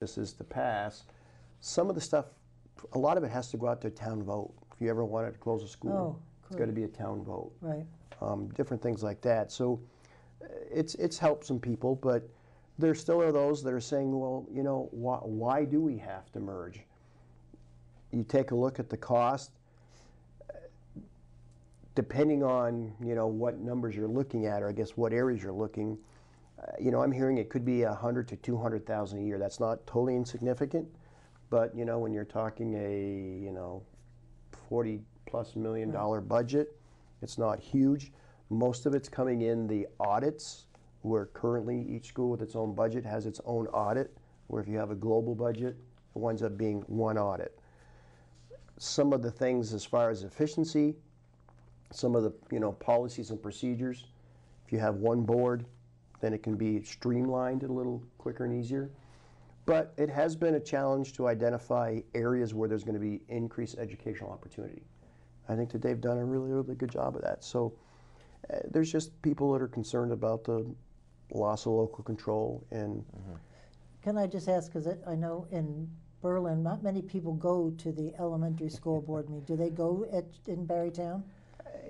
this is to pass, some of the stuff, a lot of it has to go out to a town vote. If you ever wanted to close a school, it's got to be a town vote. Right. Different things like that. So it's helped some people, but there still are those that are saying, well, you know, why do we have to merge? You take a look at the cost, depending on, you know, what numbers you're looking at, or I guess what areas you're looking, you know, I'm hearing it could be 100 to 200,000 a year. That's not totally insignificant, but you know, when you're talking a, you know, $40+ million budget, it's not huge. Most of it's coming in the audits, where currently each school with its own budget has its own audit, where if you have a global budget, it winds up being one audit. Some of the things as far as efficiency, some of the, you know, policies and procedures, if you have one board, then it can be streamlined a little quicker and easier. But it has been a challenge to identify areas where there's going to be increased educational opportunity. I think that they've done a really, really good job of that. So there's just people that are concerned about the loss of local control. And Can I just ask, because I know in Berlin, not many people go to the elementary school board meeting. Do they go in Barrytown?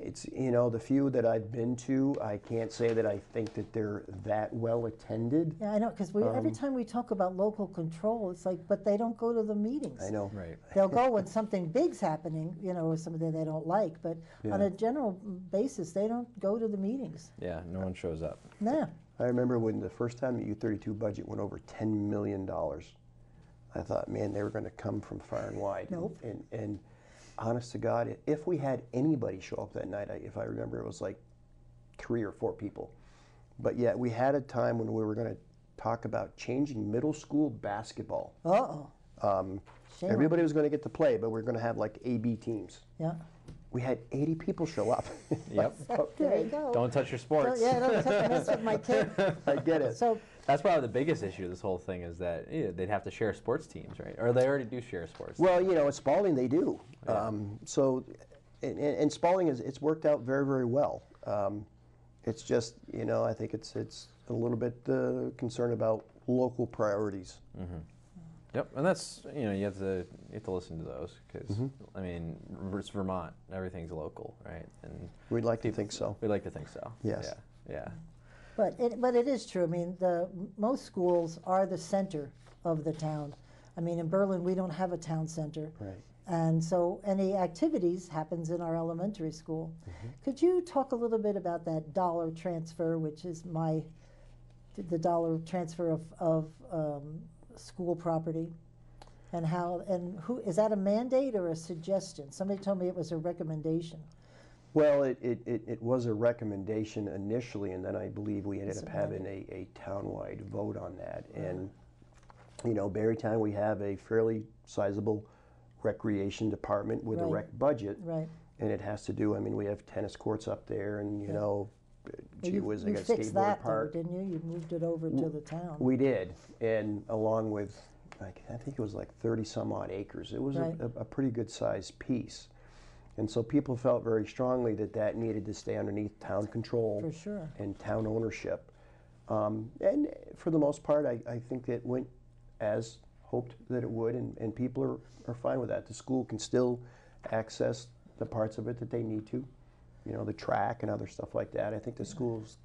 it's, you know, the few that I've been to, I can't say that I think that they're that well attended. Yeah, I know, because every time we talk about local control, it's like, but they don't go to the meetings. I know. Right. They'll go when something big's happening, you know, or something they don't like, but on a general basis, they don't go to the meetings. Yeah, no one shows up. No. I remember when the first time the U32 budget went over $10 million, I thought, man, they were going to come from far and wide. Nope. And honest to God, if we had anybody show up that night, if I remember, it was like 3 or 4 people. But yet we had a time when we were going to talk about changing middle school basketball. Uh-oh. Everybody was going to get to play, but we are going to have like A-B teams. Yeah. We had 80 people show up. Yep. There you go. Don't touch your sports. So, yeah, don't touch mess with my kid. I get it. So That's probably the biggest issue of this whole thing is that they'd have to share sports teams, right? Or they already do share sports. Well, you know, at Spalding they do. Yeah. And Spalding it's worked out very, very well. It's just, you know, I think it's a little bit concerned about local priorities. Mm-hmm. Yep, and that's, you know, you have to listen to those because I mean, it's Vermont, everything's local, right? And We'd like to think so. we like to think so. Yes. Yeah. But it is true. I mean, most schools are the center of the town. I mean, in Berlin, we don't have a town center. Right. And so any activities happens in our elementary school. Could you talk a little bit about that dollar transfer, which is the dollar transfer of school property? And who is that, a mandate or a suggestion? Somebody told me it was a recommendation. Well, it was a recommendation initially, and then I believe we ended up having a townwide vote on that. And, you know, Barrytown, we have a fairly sizable recreation department with a rec budget. Right. And it has to do, I mean, we have tennis courts up there, and, you know, gee whiz, I You got fixed skateboard that, park. though, didn't you? You moved it over to the town. We did, and along with, I think it was like 30 some odd acres. It was a pretty good sized piece. And so people felt very strongly that needed to stay underneath town control. For sure. And town ownership. And for the most part, I think it went as hoped that it would, and people are fine with that. The school can still access the parts of it that they need to, you know, the track and other stuff like that. I think the school's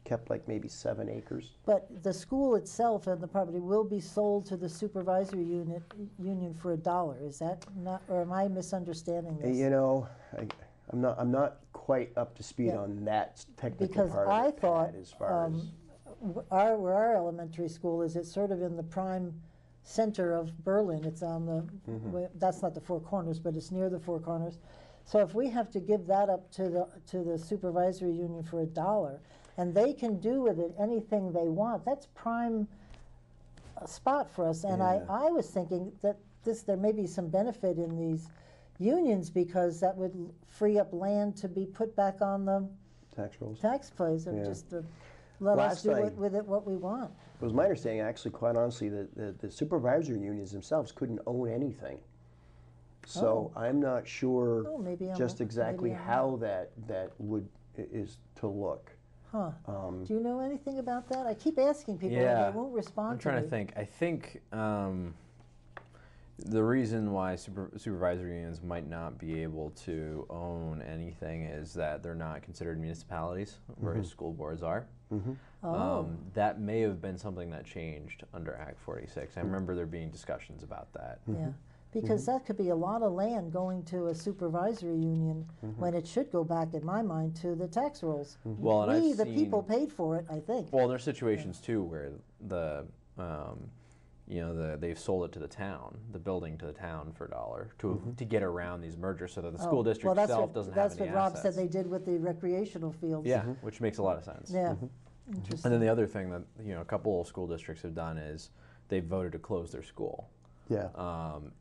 kept like maybe 7 acres. But the school itself and the property will be sold to the supervisory union for $1. Is that not, or am I misunderstanding this? You know, I'm not quite up to speed on that technical because part I of it, thought Pat, as far as where our elementary school is, it's sort of in the prime center of Berlin. It's on the that's not the Four Corners, but it's near the Four Corners. So if we have to give that up to the supervisory union for $1, and they can do with it anything they want, that's prime spot for us. And I was thinking that there may be some benefit in these unions, because that would free up land to be put back on the tax rolls. tax place, and just to let us do with it what we want. It was my understanding, actually, quite honestly, that the supervisory unions themselves couldn't own anything. So I'm not sure maybe just exactly maybe I'm how that is to look. Huh. Do you know anything about that? I keep asking people, Yeah. and they won't respond I'm trying to me. think. I think the reason why supervisory unions might not be able to own anything is that they're not considered municipalities, whereas school boards are. Oh. That may have been something that changed under Act 46. I remember there being discussions about that. Yeah, because that could be a lot of land going to a supervisory union when it should go back, in my mind, to the tax rolls. Well, and We, I've the seen, people, paid for it, I think. Well, there's situations too where they've sold it to the town, the building to the town for $1 to get around these mergers, so that the school district well, itself doesn't have that's any what Rob assets. said they did with the recreational fields. Yeah, which makes a lot of sense. Yeah. And Interesting. then the other thing that a couple of school districts have done is they've voted to close their school. Yeah.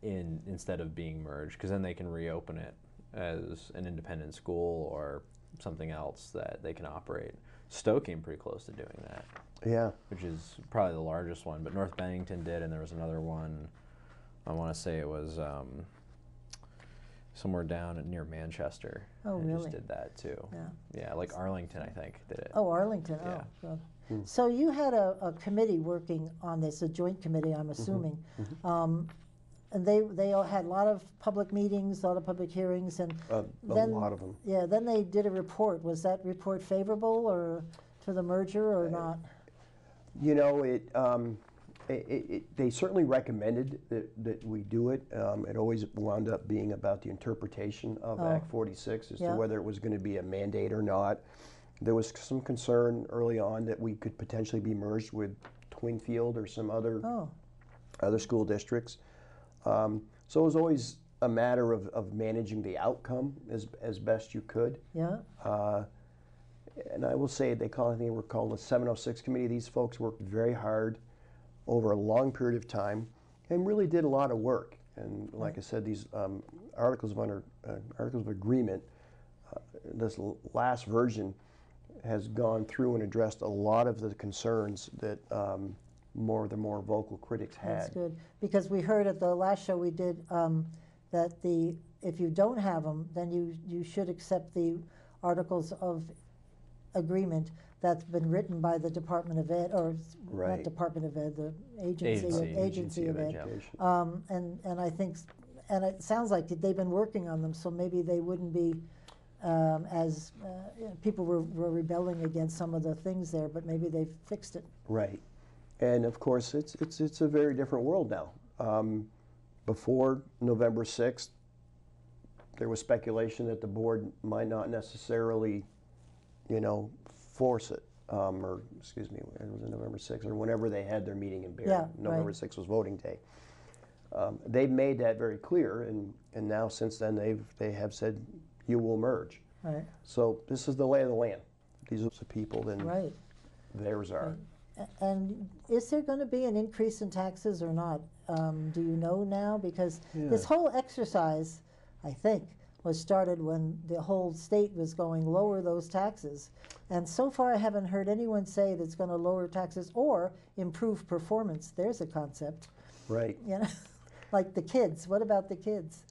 Instead of being merged, because then they can reopen it as an independent school or something else that they can operate. Stowe came pretty close to doing that. Yeah. Which is probably the largest one, but North Bennington did, and there was another one. I want to say it was somewhere down near Manchester. Oh, They really? just did that too. Yeah. Yeah, like Arlington, I think, did it. Oh, Arlington. Yeah. Oh, good. So you had a committee working on this, a joint committee, I'm assuming. And they all had a lot of public meetings, a lot of public hearings, and A then, lot of them. Yeah, then they did a report. Was that report favorable or to the merger or not? You know, they certainly recommended that we do it. It always wound up being about the interpretation of Act 46 as to whether it was going to be a mandate or not. There was some concern early on that we could potentially be merged with Twinfield or some other school districts. So it was always a matter of managing the outcome as best you could. Yeah. And I will say, they were called the 706 committee. These folks worked very hard over a long period of time and really did a lot of work. And like I said, these articles of agreement, this last version has gone through and addressed a lot of the concerns that the more vocal critics had. That's good, because we heard at the last show we did that if you don't have them, then you should accept the articles of agreement that's been written by the Department of Ed, or not Department of Ed, the Agency of Ed. And I think, and it sounds like they've been working on them, so maybe they wouldn't be as people were rebelling against some of the things there, but maybe they've fixed it. Right. And of course, it's a very different world now. Before November 6th, there was speculation that the board might not necessarily, force it, or excuse me, it was November 6th, or whenever they had their meeting in Barre. Yeah, November 6th was voting day. They've made that very clear, and now since then they have said you will merge. Right. So this is the lay of the land. These are the people, then Right. theirs are. And is there going to be an increase in taxes or not? Do you know now? Because this whole exercise, I think, was started when the whole state was going lower those taxes. And so far I haven't heard anyone say that's going to lower taxes or improve performance. There's a concept. Right. Like the kids. What about the kids?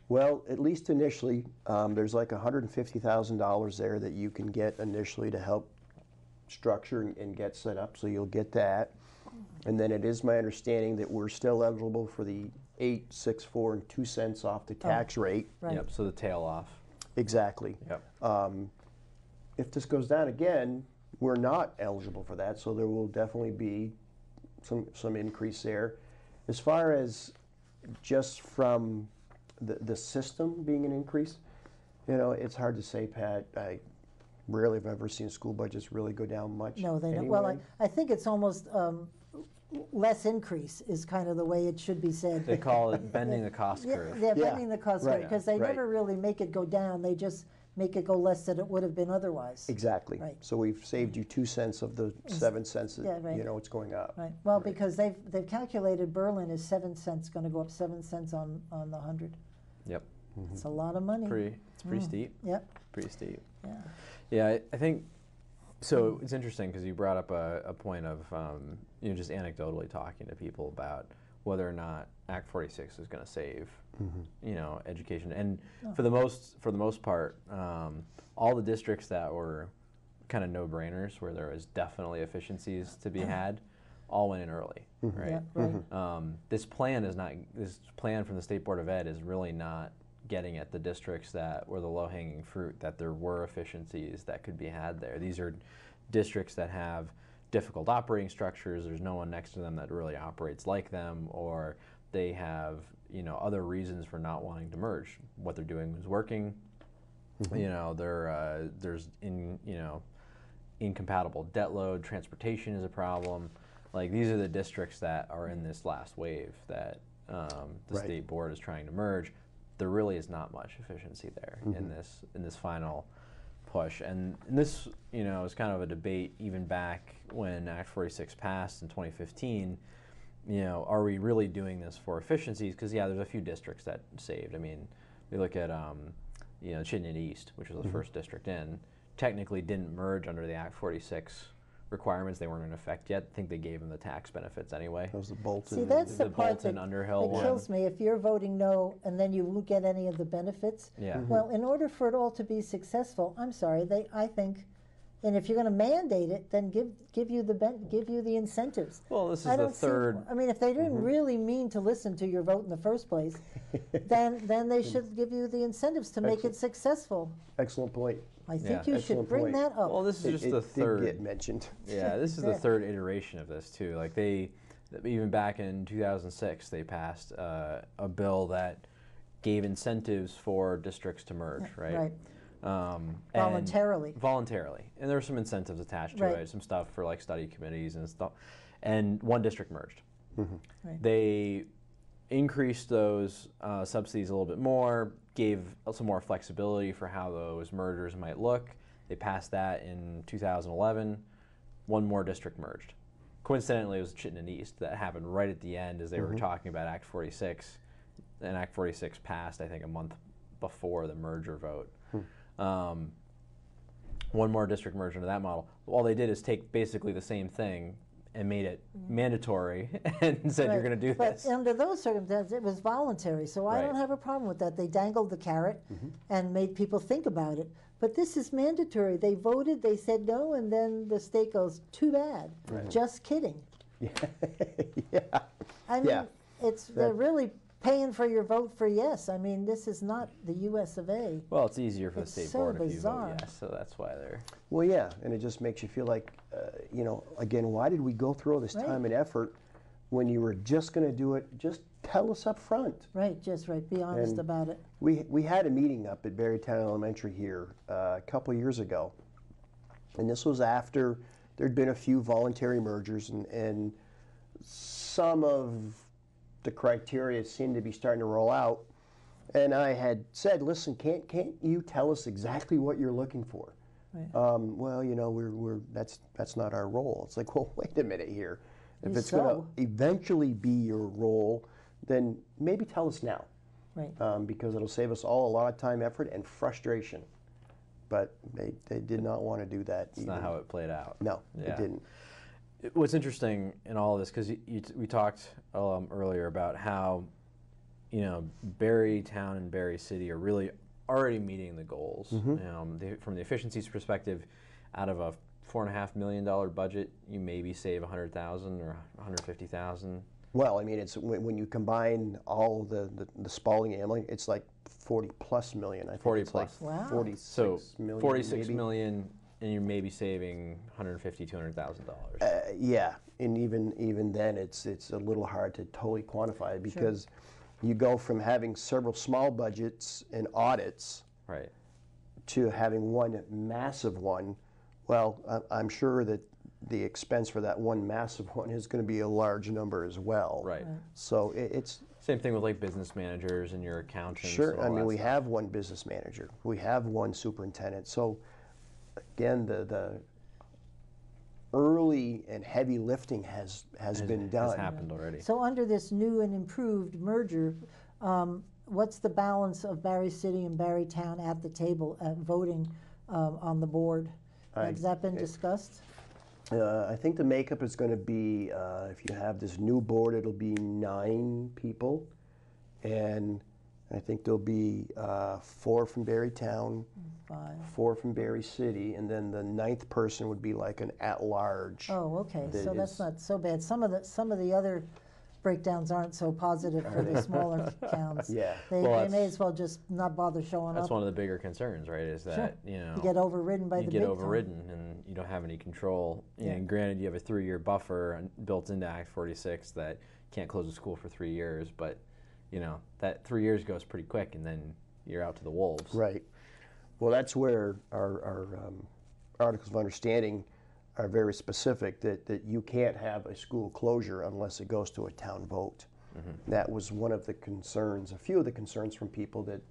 Well, at least initially, there's like $150,000 there that you can get initially to help structure and get set up, so you'll get that. And then it is my understanding that we're still eligible for the 8, 6, 4, and 2 cents off the tax rate. Right. Yep, so the tail off. Exactly. Yep. If this goes down again, we're not eligible for that, so there will definitely be some increase there. As far as just from the system being an increase, it's hard to say, Pat. I rarely have ever seen school budgets really go down much. No, they don't. anyway. Well, I think it's almost less increase is kind of the way it should be said. They call it bending the cost Yeah, curve. they're Yeah, bending the cost right, because they right. never really make it go down. They just make it go less than it would have been otherwise. Exactly. Right. So we've saved you 2 cents of the 7 cents that Yeah, right. it's going up. Right. Well, because they've calculated Berlin is 7 cents, going to go up 7 cents on the 100. Yep. It's a lot of money. It's pretty steep. Yep. Pretty steep. Yeah. Yeah, I think. So it's interesting because you brought up a point of just anecdotally talking to people about whether or not Act 46 is going to save education, and for the most part, all the districts that were kind of no-brainers where there was definitely efficiencies to be had, all went in early, right? Yeah, right. This plan from the State Board of Ed is really not getting at the districts that were the low-hanging fruit, that there were efficiencies that could be had there. These are districts that have difficult operating structures. There's no one next to them that really operates like them, or they have, you know, other reasons for not wanting to merge. What they're doing is working. You know, there's incompatible debt load. Transportation is a problem. Like, these are the districts that are in this last wave that the state board is trying to merge. There really is not much efficiency there in this final push, and this, you know, is kind of a debate even back when Act 46 passed in 2015. You know, are we really doing this for efficiencies? Because yeah, there's a few districts that saved. I mean, we look at you know, Chittenden East, which was the first district in, technically didn't merge under the Act 46 requirements. They weren't in effect yet. I think they gave them the tax benefits anyway. That was the Bolton. See, that's the part Bolton that Underhill one. kills me. If you're voting no and then you won't get any of the benefits, Yeah. well, in order for it all to be successful, I'm sorry, I think, and if you're going to mandate it, then give you the incentives. Well, this is I the don't see- third. I mean, if they didn't really mean to listen to your vote in the first place, then they should give you the incentives to make it successul. Excellent point. I think Yeah. you should Excellent bring point. that up. Well, this is just it the did third. get mentioned. Yeah, this is the Yeah. third iteration of this too. Like, even back in 2006, they passed a bill that gave incentives for districts to merge, right? Right. And Voluntarily. Voluntarily, and there were some incentives attached to Right. it, some stuff for like study committees and stuff. And one district merged. Right. They increased those subsidies a little bit more, gave some more flexibility for how those mergers might look. They passed that in 2011. One more district merged. Coincidentally, it was Chittenden East that happened right at the end as they were talking about Act 46. And Act 46 passed, I think, a month before the merger vote. One more district merged under that model. All they did is take basically the same thing and made it mandatory and said, you're going to do this. But under those circumstances, it was voluntary, so I Right. don't have a problem with that. They dangled the carrot and made people think about it. But this is mandatory. They voted, they said no, and then the state goes, too bad. Just kidding. Yeah. I mean, Yeah. they're really paying for your vote for yes. I mean, this is not the US of A. Well, it's easier for the It's state so board if you bizarre. vote yes, so that's why they're. Well, yeah, and it just makes you feel like, you know, again, why did we go through all this time and effort when you were just going to do it? Just tell us up front. Right, just right. Be honest And about it. We had a meeting up at Berrytown Elementary here a couple years ago, and this was after there'd been a few voluntary mergers, and some of the criteria seemed to be starting to roll out. And I had said, listen, can't you tell us exactly what you're looking for? Right. Well, you know, that's not our role. It's like, well, wait a minute here. If Maybe it's going so. to eventually be your role, then maybe tell us now. Right. Because it'll save us all a lot of time, effort, and frustration. But they did not want to do that. It's not how it played out. No, Yeah. it didn't. What's interesting in all of this, because we talked earlier about how, you know, Barry Town and Barry City are really already meeting the goals. From the efficiencies perspective, out of a $4.5 million budget, you maybe save $100,000 or $150,000. Well, I mean, it's when you combine all the Spalding Amling, it's like 40+ million. I think 40 it's plus. like Wow. 46 So million. 46 maybe. million, and you're maybe saving $150,000, $200,000. Yeah, and even then, it's a little hard to totally quantify it because you go from having several small budgets and audits Right. to having one massive one. Well, I'm sure that the expense for that one massive one is going to be a large number as well. Right. So it's Same thing with like business managers and your accountants. sure. and I all mean, that we stuff. have one business manager, we have one superintendent. So again, the early and heavy lifting has been done. Has happened already. So under this new and improved merger, what's the balance of Barry City and Barry Town at the table at voting on the board? Has that been discussed? I think the makeup is going to be, if you have this new board, it'll be 9 people, and I think there'll be 4 from Barry Town, 5. 4 from Barry City, and then the 9th person would be like an at-large. Oh, okay, that so that's is- not so bad. Some of the other breakdowns aren't so positive for the smaller towns. Yeah. They, Well, they may that's- as well just not bother showing That's up. one of the bigger concerns, right? Is that You get overridden by you the get big overridden and you don't have any control. Yeah. And granted, you have a 3-year buffer built into Act 46 that can't close a school for 3 years, but that 3 years goes pretty quick, and then you're out to the wolves. Right. Well, that's where our Articles of Understanding are very specific, that you can't have a school closure unless it goes to a town vote. That was one of the concerns, a few of the concerns from people, that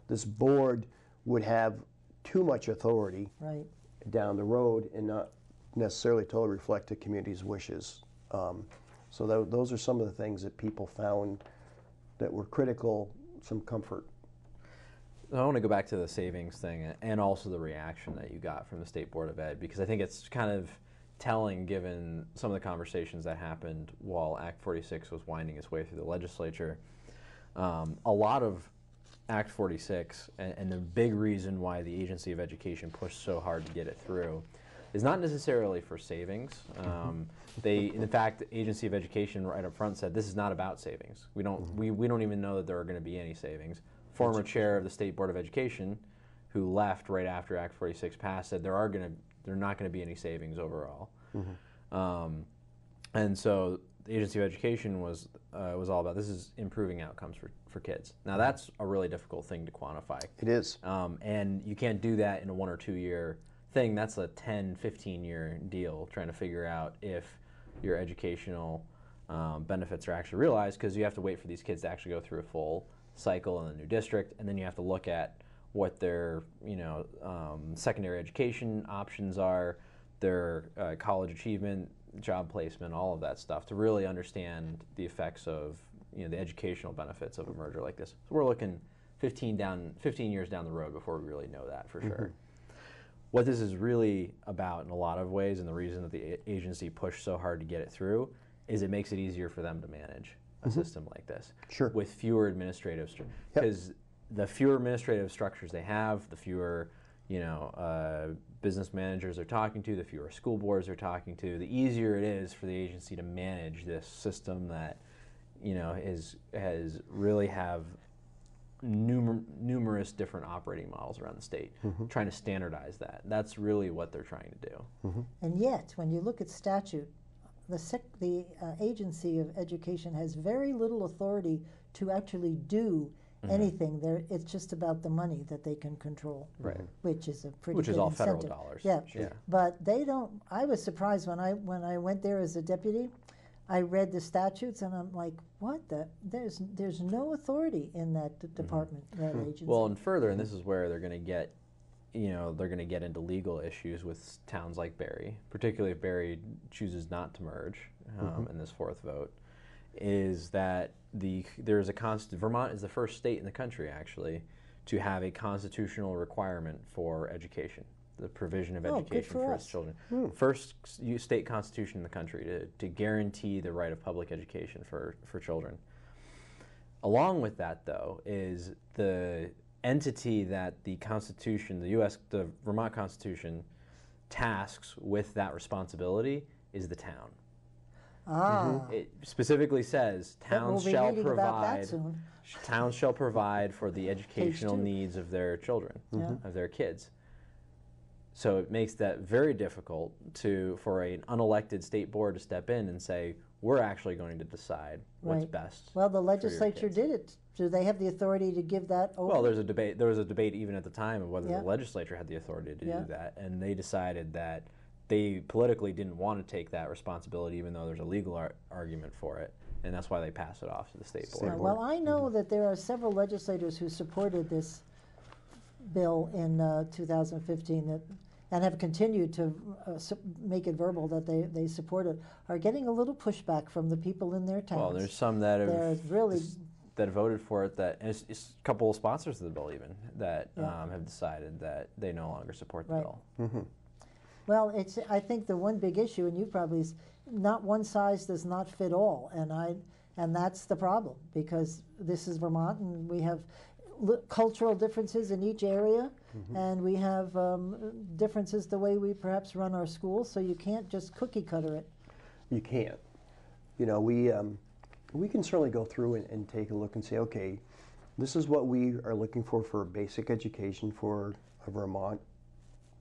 this board would have too much authority Right. down the road and not necessarily totally reflect the community's wishes. So those are some of the things that people found that were critical, some comfort. I want to go back to the savings thing and also the reaction that you got from the State Board of Ed, because I think it's kind of telling given some of the conversations that happened while Act 46 was winding its way through the legislature. A lot of Act 46 and the big reason why the Agency of Education pushed so hard to get it through is not necessarily for savings. In fact, the Agency of Education right up front said this is not about savings. We don't even know that there are going to be any savings. Former chair of the State Board of Education, who left right after Act 46 passed, said there are not going to be any savings overall. And so the Agency of Education was all about this is improving outcomes for kids. Now that's a really difficult thing to quantify. It is. And you can't do that in a 1 or 2 year thing. That's a 10, 15-year deal, trying to figure out if your educational benefits are actually realized, because you have to wait for these kids to actually go through a full cycle in the new district, and then you have to look at what their secondary education options are, their college achievement, job placement, all of that stuff, to really understand the effects of the educational benefits of a merger like this. So we're looking 15 years down the road before we really know that for sure. What this is really about in a lot of ways, and the reason that the agency pushed so hard to get it through, is it makes it easier for them to manage a system like this. Sure. With fewer administrative structures. Because the fewer administrative structures they have, the fewer business managers they're talking to, the fewer school boards they're talking to, the easier it is for the agency to manage this system that has really have numerous different operating models around the state, trying to standardize that. That's really what they're trying to do. And yet, when you look at statute, the Agency of Education has very little authority to actually do anything. It's just about the money that they can control, Right. which is a pretty Which good is all incentive. federal dollars. Yeah. Yeah. But they don't. I was surprised when I went there as a deputy. I read the statutes and I'm like, what? There's no authority in that department, that agency. Well, and further, and this is where they're going to get, they're going to get into legal issues with towns like Barry, particularly if Barry chooses not to merge in this 4th vote, is that Vermont is the first state in the country actually to have a constitutional requirement for education, the provision of education for its children. First state constitution in the country to guarantee the right of public education for children. Along with that, though, is the entity that the Constitution, the Vermont Constitution, tasks with that responsibility is the town. It specifically says towns shall provide. Towns shall provide for the educational needs of their children, of their kids. So it makes that very difficult for an unelected state board to step in and say, we're actually going to decide what's best. Well, the legislature did it. Do they have the authority to give that over? Well, there's a debate. There was a debate even at the time of whether the legislature had the authority to do that, and they decided that they politically didn't want to take that responsibility, even though there's a legal argument for it, and that's why they passed it off to the state board. Well, I know that there are several legislators who supported this bill in 2015 and have continued to make it verbal that they support it, are getting a little pushback from the people in their towns. Well, there's some that have really that voted for it, and it's a couple of sponsors of the bill even that have decided that they no longer support the bill. Well, I think the one big issue, and you probably, not one size does not fit all, and And that's the problem, because this is Vermont, and we have cultural differences in each area, and we have differences the way we perhaps run our schools, so you can't just cookie cutter it. You can't. You know, we can certainly go through and take a look and say, okay, this is what we are looking for a basic education for a Vermont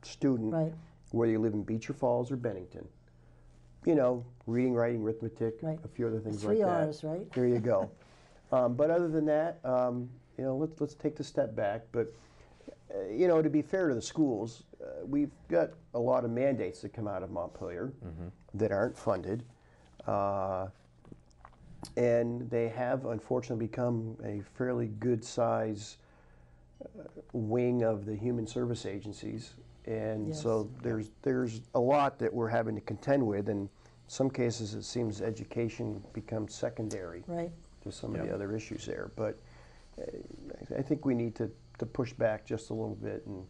student, Right. whether you live in Beecher Falls or Bennington. You know, reading, writing, arithmetic, Right. a few other things Three like that. R's, right? There you go. But other than that, you know, let's take the step back. But you know, to be fair to the schools, we've got a lot of mandates that come out of Montpelier that aren't funded. And they have unfortunately become a fairly good size wing of the human service agencies. And Yes. so there's a lot that we're having to contend with, and in some cases it seems education becomes secondary Right. to some of the other issues there. But I think we need to push back just a little bit and,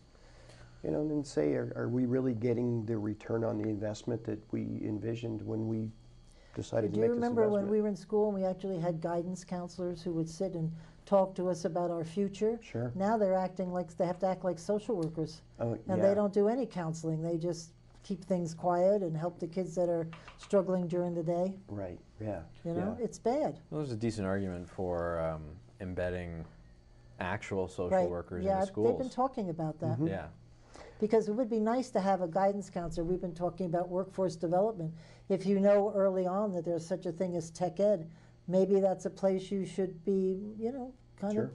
you know, and say, are we really getting the return on the investment that we envisioned when we decided Do to you make this remember investment? when we were in school and we actually had guidance counselors who would sit and talk to us about our future? Sure. Now they're acting like, they have to act like social workers. Oh, And yeah. they don't do any counseling. They just keep things quiet and help the kids that are struggling during the day. Right, yeah. You know, yeah. it's bad. Well, there's a decent argument for embedding actual social Right. workers Yeah, in the schools. they've been talking about that. Yeah. Because it would be nice to have a guidance counselor. We've been talking about workforce development. If you know early on that there's such a thing as tech ed, maybe that's a place you should be, you know, kind of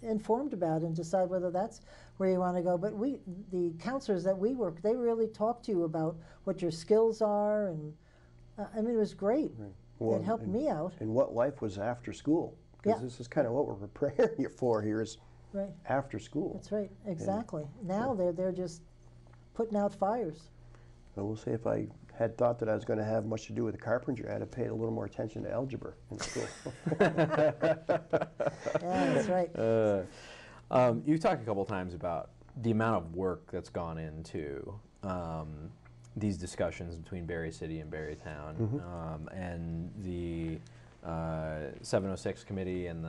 informed about and decide whether that's where you want to go. But the counselors that we work, they really talk to you about what your skills are, and I mean, it was great. Right. Well, It helped and- me out. And what life was after school. Because Yeah. this is kind of what we're preparing you for here is Right. after school. That's right. Exactly. Now they're just putting out fires. I will say if I had thought that I was going to have much to do with the carpentry, I'd have paid a little more attention to algebra in school. Yeah, that's right. You've talked a couple times about the amount of work that's gone into these discussions between Berry City and Berrytown, and the 706 committee and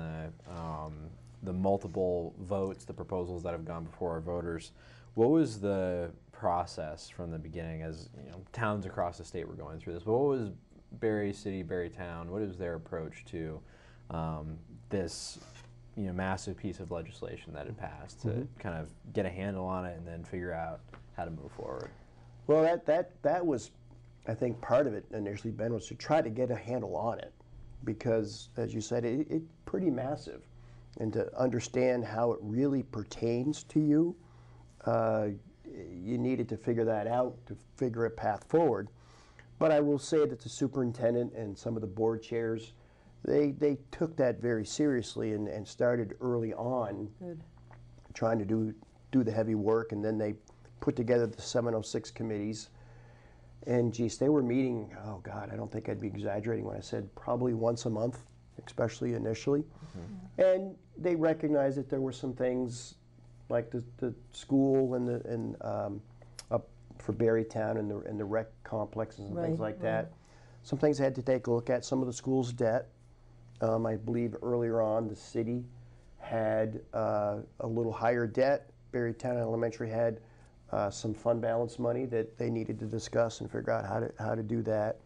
the multiple votes, the proposals that have gone before our voters. What was the process from the beginning, as you know, towns across the state were going through this? What was Berry City, Berrytown? What was their approach to this, you know, massive piece of legislation that had passed to kind of get a handle on it and then figure out how to move forward? Well, that was, I think, part of it initially, Ben, was to try to get a handle on it. Because, as you said, it's pretty massive. And to understand how it really pertains to you, you needed to figure that out to figure a path forward. But I will say that the superintendent and some of the board chairs, they took that very seriously and started early on Good. trying to do the heavy work, and then they put together the 706 committees. And geez, they were meeting, oh God, I don't think I'd be exaggerating when I said probably once a month, especially initially. And they recognized that there were some things like the school and up for Berrytown and the rec complexes and things Right, like that. Some things they had to take a look at. Some of the school's debt. I believe earlier on the city had a little higher debt. Berrytown Elementary had some fund balance money that they needed to discuss and figure out how to do that.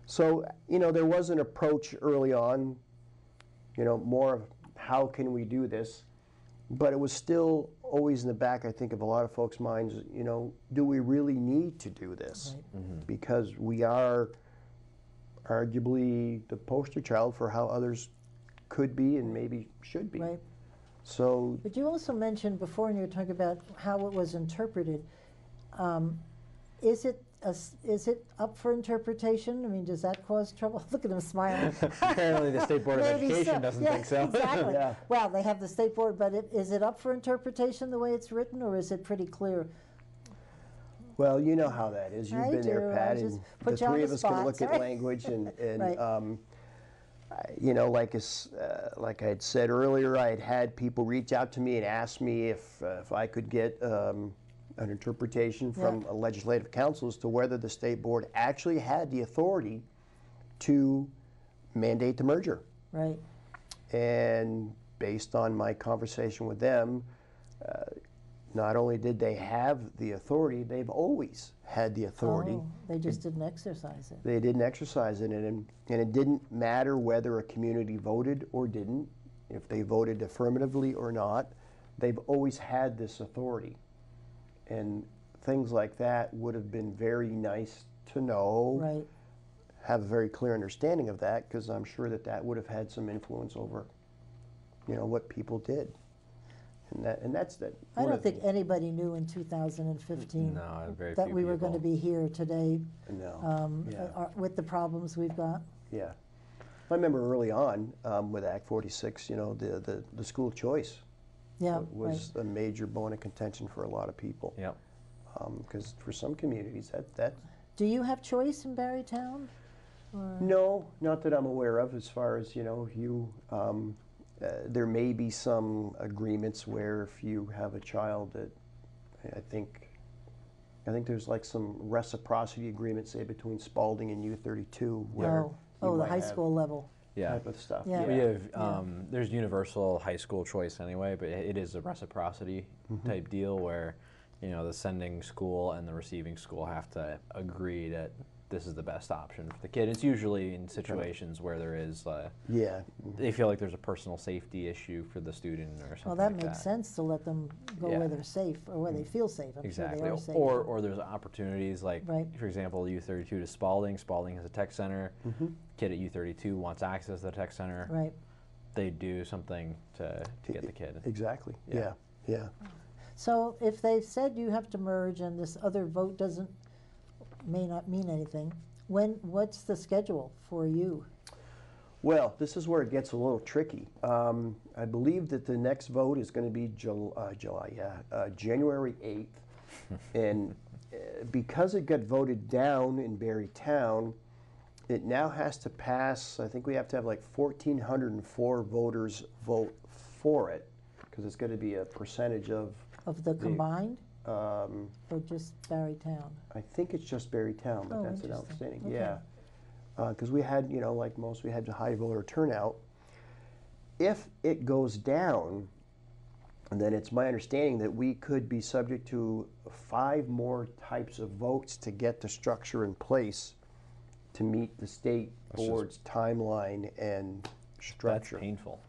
So, you know, there was an approach early on, you know, more of how can we do this, but it was still always in the back, I think, of a lot of folks' minds, you know, do we really need to do this? Right. Because we are arguably the poster child for how others could be and maybe should be. Right. So, But you also mentioned before, and you were talking about how it was interpreted. Is it up for interpretation? I mean, does that cause trouble? Look at him smiling. Apparently the State Board of Maybe Education so. doesn't Yeah, think so. Exactly. Yeah. Well, they have the state board, but is it up for interpretation the way it's written, or is it pretty clear? well, you know how that is. You've I been there, do. I Pat, just and put the you on three the of us can spot, look at sorry. language and Right. you know, like I had said earlier, I had people reach out to me and ask me if I could get an interpretation from a legislative council as to whether the state board actually had the authority to mandate the merger. Right. And based on my conversation with them, not only did they have the authority, they've always had the authority. Oh, they just didn't exercise it. They didn't exercise it, and it didn't matter whether a community voted or didn't, if they voted affirmatively or not. They've always had this authority. And things like that would have been very nice to know. Right. Have a very clear understanding of that, because I'm sure that that would have had some influence over, what people did. And that's that. I don't think anybody knew in 2015 No, very that few we were going to people. be here today No. with the problems we've got. Yeah. I remember early on with Act 46, the school choice Yeah, was a major bone of contention for a lot of people. Yep. Because for some communities, that Do you have choice in Barrytown? Or? no, not that I'm aware of. As far as there may be some agreements where if you have a child that I think there's like some reciprocity agreements, say between Spalding and U32, where Oh, you the might high have school level. Yeah. type of stuff. Yeah. We have there's universal high school choice anyway, but it is a reciprocity type deal where the sending school and the receiving school have to agree that this is the best option for the kid. It's usually in situations where there is Yeah. they feel like there's a personal safety issue for the student or something Well, that like makes sense to let them go Yeah. where they're safe or where they feel safe. I'm Exactly. sure they are safe. Or there's opportunities like, Right. for example, U32 to Spalding. Spalding has a tech center. Kid at U32 wants access to the tech center. Right. They do something to get the kid. Exactly. Yeah. Yeah. So if they said you have to merge and this other vote may not mean anything, what's the schedule for you? Well, this is where it gets a little tricky. I believe that the next vote is going to be January 8th. And because it got voted down in Barrytown, it now has to pass, I think we have to have like 1,404 voters vote for it, because it's going to be a percentage of Of the combined um, or just Barrytown? I think it's just Barrytown, but Oh, that's an interesting. outstanding. Okay. Yeah. Because we had, like most, we had a high voter turnout. If it goes down, then it's my understanding that we could be subject to 5 more types of votes to get the structure in place to meet the state board's timeline and structure. That's painful.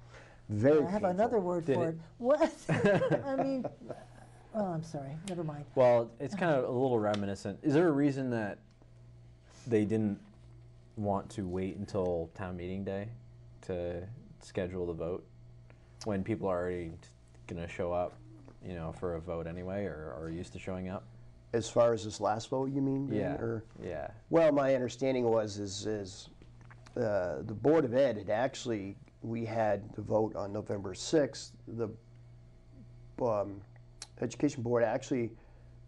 Very I have painful. another word Did for it- it. What? I mean, oh, I'm sorry. Never mind. Well, it's kind of a little reminiscent. Is there a reason that they didn't want to wait until town meeting day to schedule the vote when people are already going to show up, for a vote anyway, or are used to showing up? As far as this last vote, you mean? Ben, Yeah. Or? Yeah. Well, my understanding is the Board of Ed had actually, we had the vote on November 6th. The Education Board actually,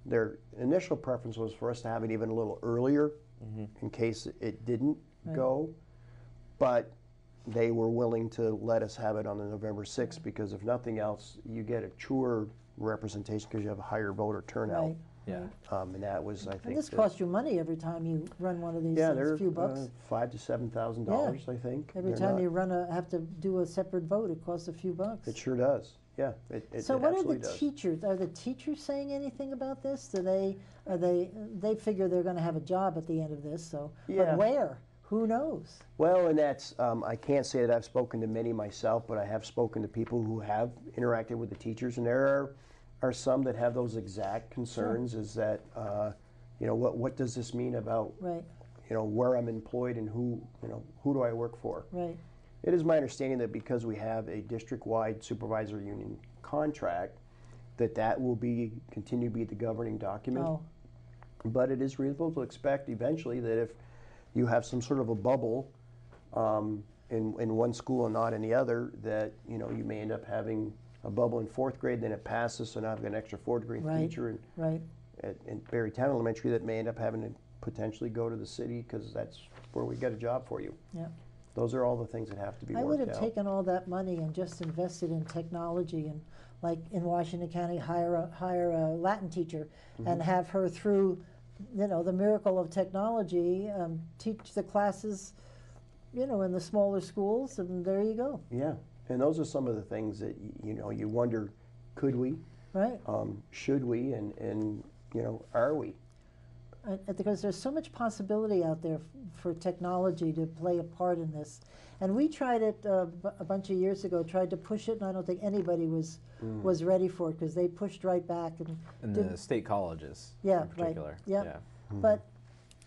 their initial preference was for us to have it even a little earlier in case it didn't go. But they were willing to let us have it on the November 6th because if nothing else, you get a truer representation because you have a higher voter turnout. Right. Yeah. And that was, I think. And this that- costs you money every time you run one of these Yeah, things, they're a few bucks. $5,000 to $7,000, I think. Every They're time not- you have to do a separate vote, it costs a few bucks. It sure does. Yeah, it So what are absolutely the does. teachers? Are the teachers saying anything about this? They figure they're going to have a job at the end of this? So, Yeah. but where? Who knows? Well, and that's I can't say that I've spoken to many myself, but I have spoken to people who have interacted with the teachers, and there are some that have those exact concerns. Is that what does this mean about Right. Where I'm employed and who do I work for? Right. It is my understanding that because we have a district-wide supervisor union contract, that will continue to be the governing document. Oh, But it is reasonable to expect eventually that if you have some sort of a bubble in one school and not in the other, that you may end up having a bubble in 4th grade, then it passes, so now I've got an extra 4th grade Right. teacher right. in Barrytown Elementary that may end up having to potentially go to the city because that's where we got a job for you. Yeah. Those are all the things that have to be I worked would out. have taken all that money and just invested in technology and, like in Washington County, hire a Latin teacher and have her through, the miracle of technology, teach the classes you know, in the smaller schools, and there you go. Yeah, and those are some of the things that you know you wonder, could we, Right. should we, and you know, are we? Because there's so much possibility out there for technology to play a part in this. And we tried it a bunch of years ago, tried to push it, and I don't think anybody was ready for it because they pushed right back. And the state colleges Yeah, in particular. right. Yep. Yeah.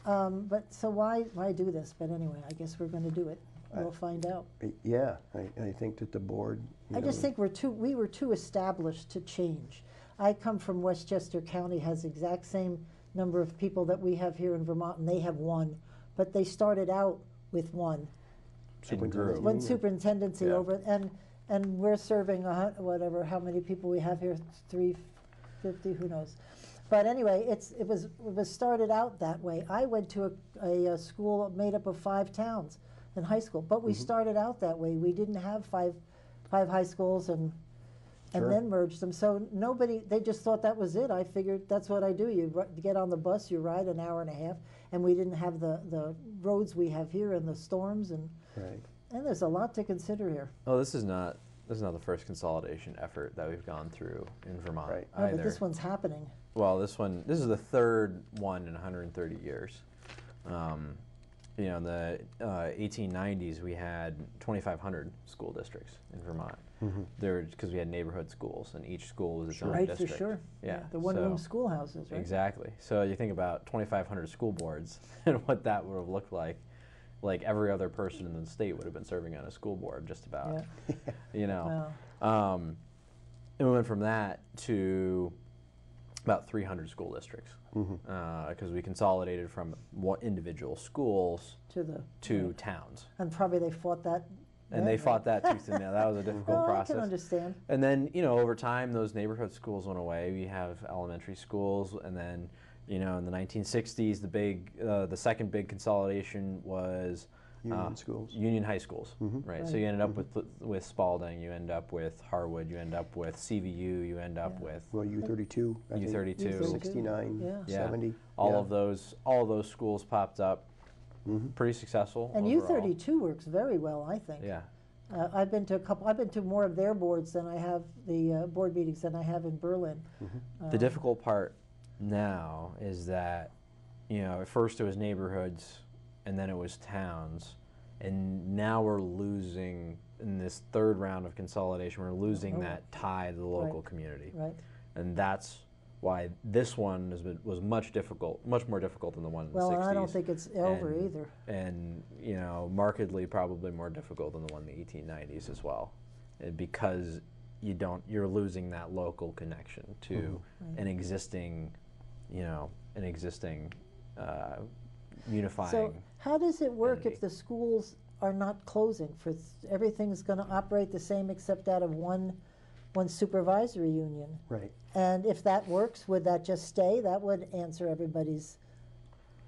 But so why do this? But anyway, I guess we're going to do it. We'll find out. Yeah, I think that the board. I just think we were too established to change. I come from Westchester County, has the exact same number of people that we have here in Vermont, and they have one, but they started out with one superintendency Yeah. over, and we're serving whatever, how many people we have here, 350, who knows. But anyway, it was started out that way. I went to a school made up of 5 towns in high school, but we started out that way. We didn't have five high schools and Sure. then merged them. So they just thought that was it. I figured that's what I do. You get on the bus, you ride an hour and a half, and we didn't have the roads we have here and the storms, and Right. there's a lot to consider here. Oh, this is not the first consolidation effort that we've gone through in Vermont Right. No, either. but this one's happening. Well, this is the third one in 130 years. You know, in the 1890s, we had 2,500 school districts in Vermont. Because we had neighborhood schools, and each school was its own Right, district. for sure. Yeah, The one-room schoolhouses, right? Exactly. So you think about 2,500 school boards and what that would have looked like. Like every other person in the state would have been serving on a school board, just about. Yeah. You know. Wow. And we went from that to about 300 school districts because we consolidated from individual schools to towns. And probably they fought that. And they fought that tooth and nail. That was a difficult process. I can understand. And then, you know, over time, those neighborhood schools went away. We have elementary schools, and then, you know, in the 1960s, the second big consolidation was Union schools. Union high schools, right? So you ended up with Spalding, you end up with Harwood, you end up with CVU, you end up with Well, U32. I think, U32, 69, Yeah. 70. all of those schools popped up, pretty successful. And overall. U32 works very well, I think. Yeah. I've been to more of their boards than I have the board meetings than I have in Berlin. The difficult part now is that, you know, at first it was neighborhoods and then it was towns, and now we're losing, in this third round of consolidation, we're losing that tie to the local community. Right. And that's why this one was much more difficult than the one in the 60s. Well, I don't think it's over and, either. And, you know, markedly probably more difficult than the one in the 1890s as well, because you're losing that local connection to an existing, you know, unifying. So how does it work entity. if the schools are not closing? Everything's going to operate the same except out of one supervisory union. Right. And if that works, would that just stay? That would answer everybody's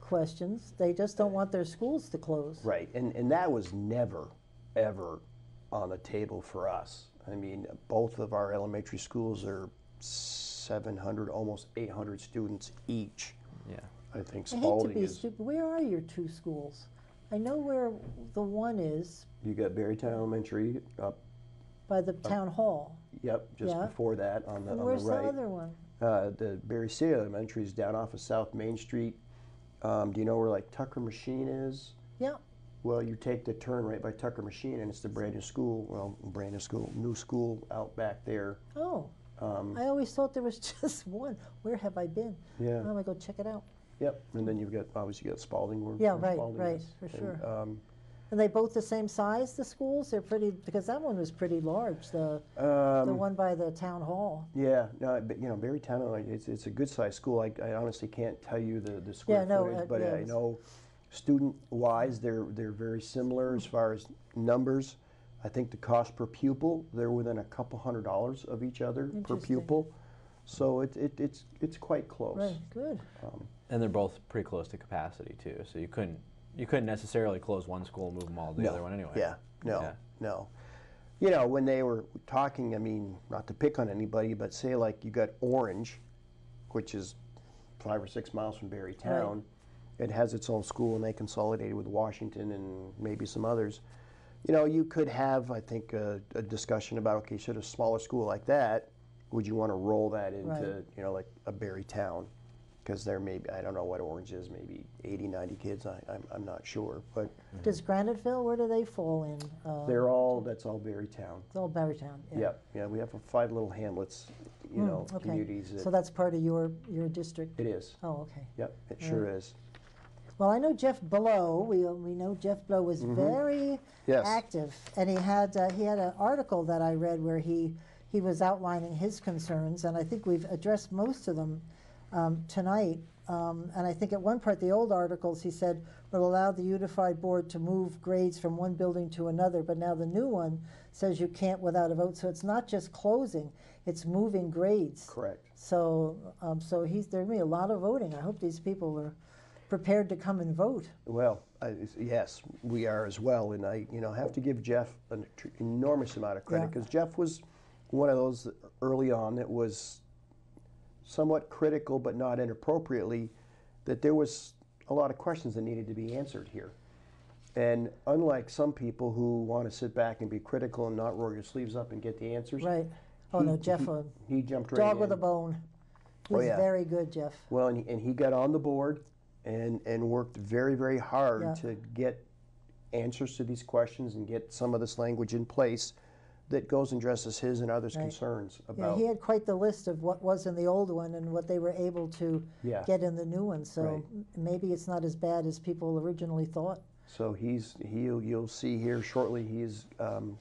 questions. They just don't want their schools to close. Right, and that was never, ever on the table for us. I mean, both of our elementary schools are 700, almost 800 students each. Yeah. I think I hate to Spalding be is. stupid. Where are your 2 schools? I know where the one is, You got Berrytown Elementary up. by the town hall. Yep, just Yeah. before that on the And on where's the right. the other one? The Berry City Elementary is down off of South Main Street. Do you know where like Tucker Machine is? Yeah. Well, you take the turn right by Tucker Machine, and it's the brand new school. Well, brand new school, new school out back there. Oh. I always thought there was just one. Where have I been? Yeah. I'm gonna go check it out. Yep, and then you've got obviously you got Spalding. Yeah, where right, Spalding right, is. for And, sure. And they both the same size, the schools? They're pretty, because that one was pretty large, the one by the town hall. Yeah, no, but you know, Berrytown, it's a good sized school. I honestly can't tell you the square footage, but I know student-wise, they're very similar as far as numbers. I think the cost per pupil, they're within a couple $100 of each other per Interesting. pupil. So it's quite close. Right, good. And they're both pretty close to capacity too, so you couldn't necessarily close one school and move them all to the other one anyway. Yeah, no, Yeah. no. You know, when they were talking, I mean, not to pick on anybody, but say like you got Orange, which is 5 or 6 miles from Berrytown, it has its own school, and they consolidated with Washington and maybe some others. You know, you could have, I think, a discussion about, okay, should a smaller school like that, would you want to roll that into, Right. you know, like a Berry Town? Because there may be, I don't know what Orange is, maybe 80, 90 kids, I'm not sure. But Does Graniteville, where do they fall in? that's all Berry Town. It's all Barrytown. Yeah. Yep, yeah, we have 5 little hamlets, you know, Okay. communities. So that's part of your district? It is. Oh, okay. Yep, it sure is. Well, I know Jeff Blow. We know Jeff Blow was very Yes. active, and he had an article that I read where he was outlining his concerns, and I think we've addressed most of them tonight. And I think at one part, the old articles, he said, will allow the unified board to move grades from one building to another, but now the new one says you can't without a vote. So it's not just closing, it's moving grades. Correct. So there's going to be a lot of voting. I hope these people are prepared to come and vote. Well, yes, we are as well, and I, you know, have to give Jeff an enormous amount of credit, Yeah. because Jeff was one of those early on that was somewhat critical, but not inappropriately, that there was a lot of questions that needed to be answered here. And unlike some people who want to sit back and be critical and not roll your sleeves up and get the answers, Right. Oh, no, Jeff, he jumped right dog in. with a bone. He's Oh, yeah. very good, Jeff. Well, and he got on the board and worked very, very hard Yeah. to get answers to these questions and get some of this language in place that goes and addresses his and others' Right. concerns Yeah, about. he had quite the list of what was in the old one and what they were able to Yeah. get in the new one. So Right. maybe it's not as bad as people originally thought. So you'll see here shortly he's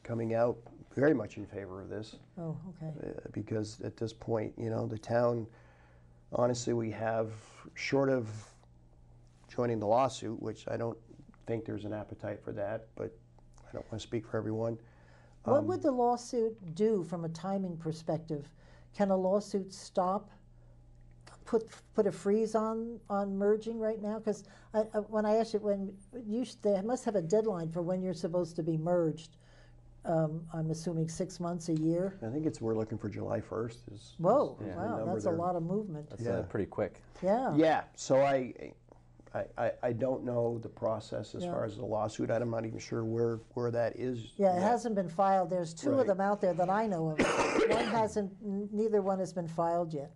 coming out very much in favor of this, Oh, okay. because at this point, you know, the town, honestly, we have, short of joining the lawsuit, which I don't think there's an appetite for that, but I don't want to speak for everyone. What would the lawsuit do from a timing perspective? Can a lawsuit stop, put a freeze on merging right now? Because when I asked you, they must have a deadline for when you're supposed to be merged. I'm assuming 6 months, a year. I think we're looking for July 1st. Whoa, is the wow, number that's there. a lot of movement. That's Yeah. pretty quick. Yeah. Yeah, so I don't know the process as Yeah. far as the lawsuit. I'm not even sure where that is. Yeah, it yet. hasn't been filed. There's two Right. of them out there that I know of. Neither one has been filed yet.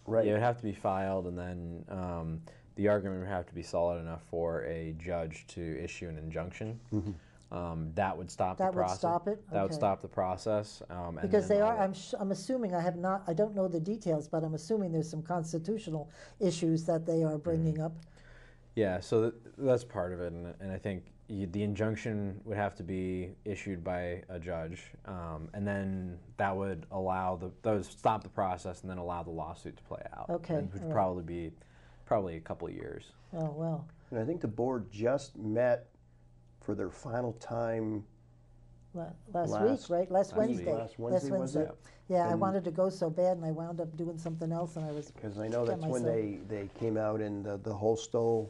Right. Yeah, it would have to be filed, and then the argument would have to be solid enough for a judge to issue an injunction. That would stop That the would process. stop it? That would Okay. stop the process. And Because then they all are, the- I'm assuming, I don't know the details, but I'm assuming there's some constitutional issues that they are bringing up. Yeah, so that's part of it, and I think the injunction would have to be issued by a judge, and then that would allow that would stop the process, and then allow the lawsuit to play out. Okay, and which would all right. be a couple of years. Oh, well. And I think the board just met for their final time. Last week, right? Last Wednesday. Last Wednesday, was it? Yeah, I And- wanted to go so bad, and I wound up doing something else, and I was, Because I know Get that's when myself- they came out in the Holstow,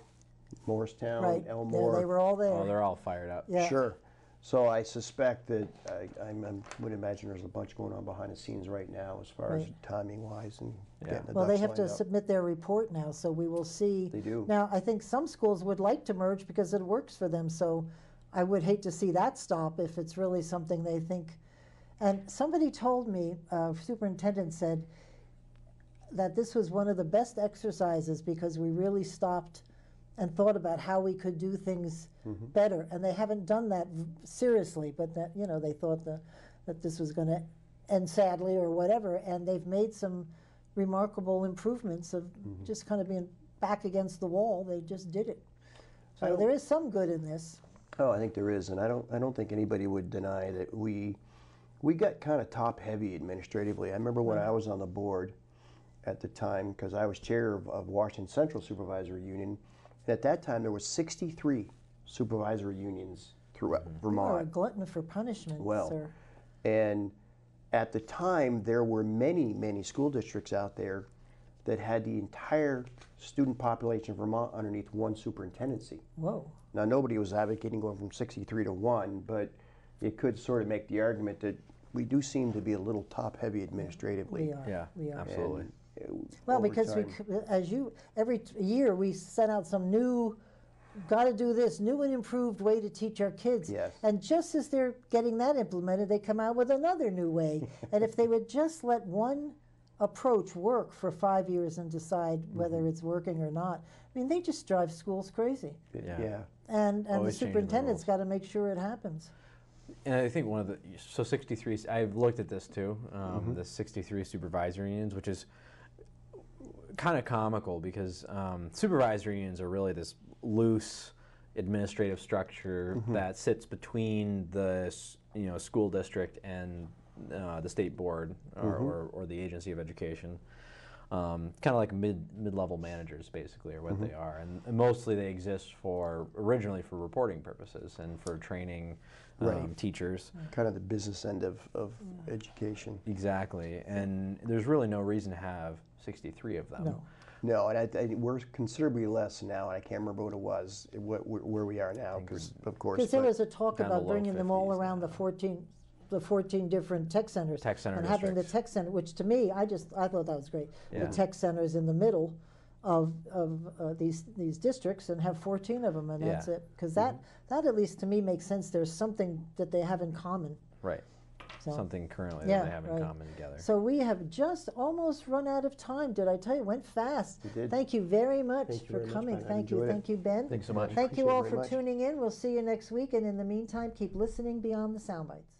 Morristown, right. Yeah, Elmore. they were all there. Oh, they're all fired up. Yeah. Sure. So I suspect that I would imagine there's a bunch going on behind the scenes right now as far as Right. timing wise and Yeah. getting the Well, they ducks have to lined up. submit their report now, so we will see. They do. Now, I think some schools would like to merge because it works for them, so I would hate to see that stop if it's really something they think. And somebody told me, superintendent said, that this was one of the best exercises because we really stopped and thought about how we could do things better. And they haven't done that seriously, but that, you know, they thought that this was going to end sadly or whatever, and they've made some remarkable improvements of just kind of being back against the wall. They just did it. So there is some good in this. Oh, I think there is, and I don't think anybody would deny that we got kind of top heavy administratively. I remember when I was on the board at the time, because I was chair of Washington Central Supervisory Union, and at that time there was 63 supervisory unions throughout You are a Vermont. glutton for punishment, Well, sir. And at the time there were many school districts out there that had the entire student population of Vermont underneath one superintendency. Whoa. Now, nobody was advocating going from 63 to 1, but it could sort of make the argument that we do seem to be a little top-heavy administratively. We are. Yeah, We are. absolutely. Well, over because time. every year we send out some new, got to do this, new and improved way to teach our kids. Yes. And just as they're getting that implemented, they come out with another new way. And if they would just let one approach work for 5 years and decide whether it's working or not, I mean, they just drive schools crazy. Yeah. And the Always changing the superintendent's rules. got to make sure it happens. And I think one of the, so 63, I've looked at this too, the 63 supervisory unions, which is kind of comical because supervisory unions are really this loose administrative structure that sits between the school district and the state board or the agency of education. Kind of like mid-level managers, basically, are what they are, and mostly they exist originally for reporting purposes and for training teachers. Kind of the business end of education. Exactly, and there's really no reason to have 63 of them. No. No, and we're considerably less now, and I can't remember what it was, where we are now, because of course. Because there was a talk down to about low bringing them all 50s around now. the 14 different tech centers. Tech center and having the districts. tech center, which to me, I thought that was great. Yeah. The tech centers in the middle of these districts and have 14 of them, and that's Yeah. it. Because that at least to me makes sense. There's something that they have in common. Right. So, Something currently yeah, that they have in right. common together. So we have just almost run out of time. Did I tell you? It went fast. You did. Thank you very much Thank you for very much, coming. Ben. I Thank you. enjoyed it. Thank you, Ben. Thanks so much. Thank you Appreciate it all very for much. tuning in. We'll see you next week. And in the meantime, keep listening beyond the soundbites.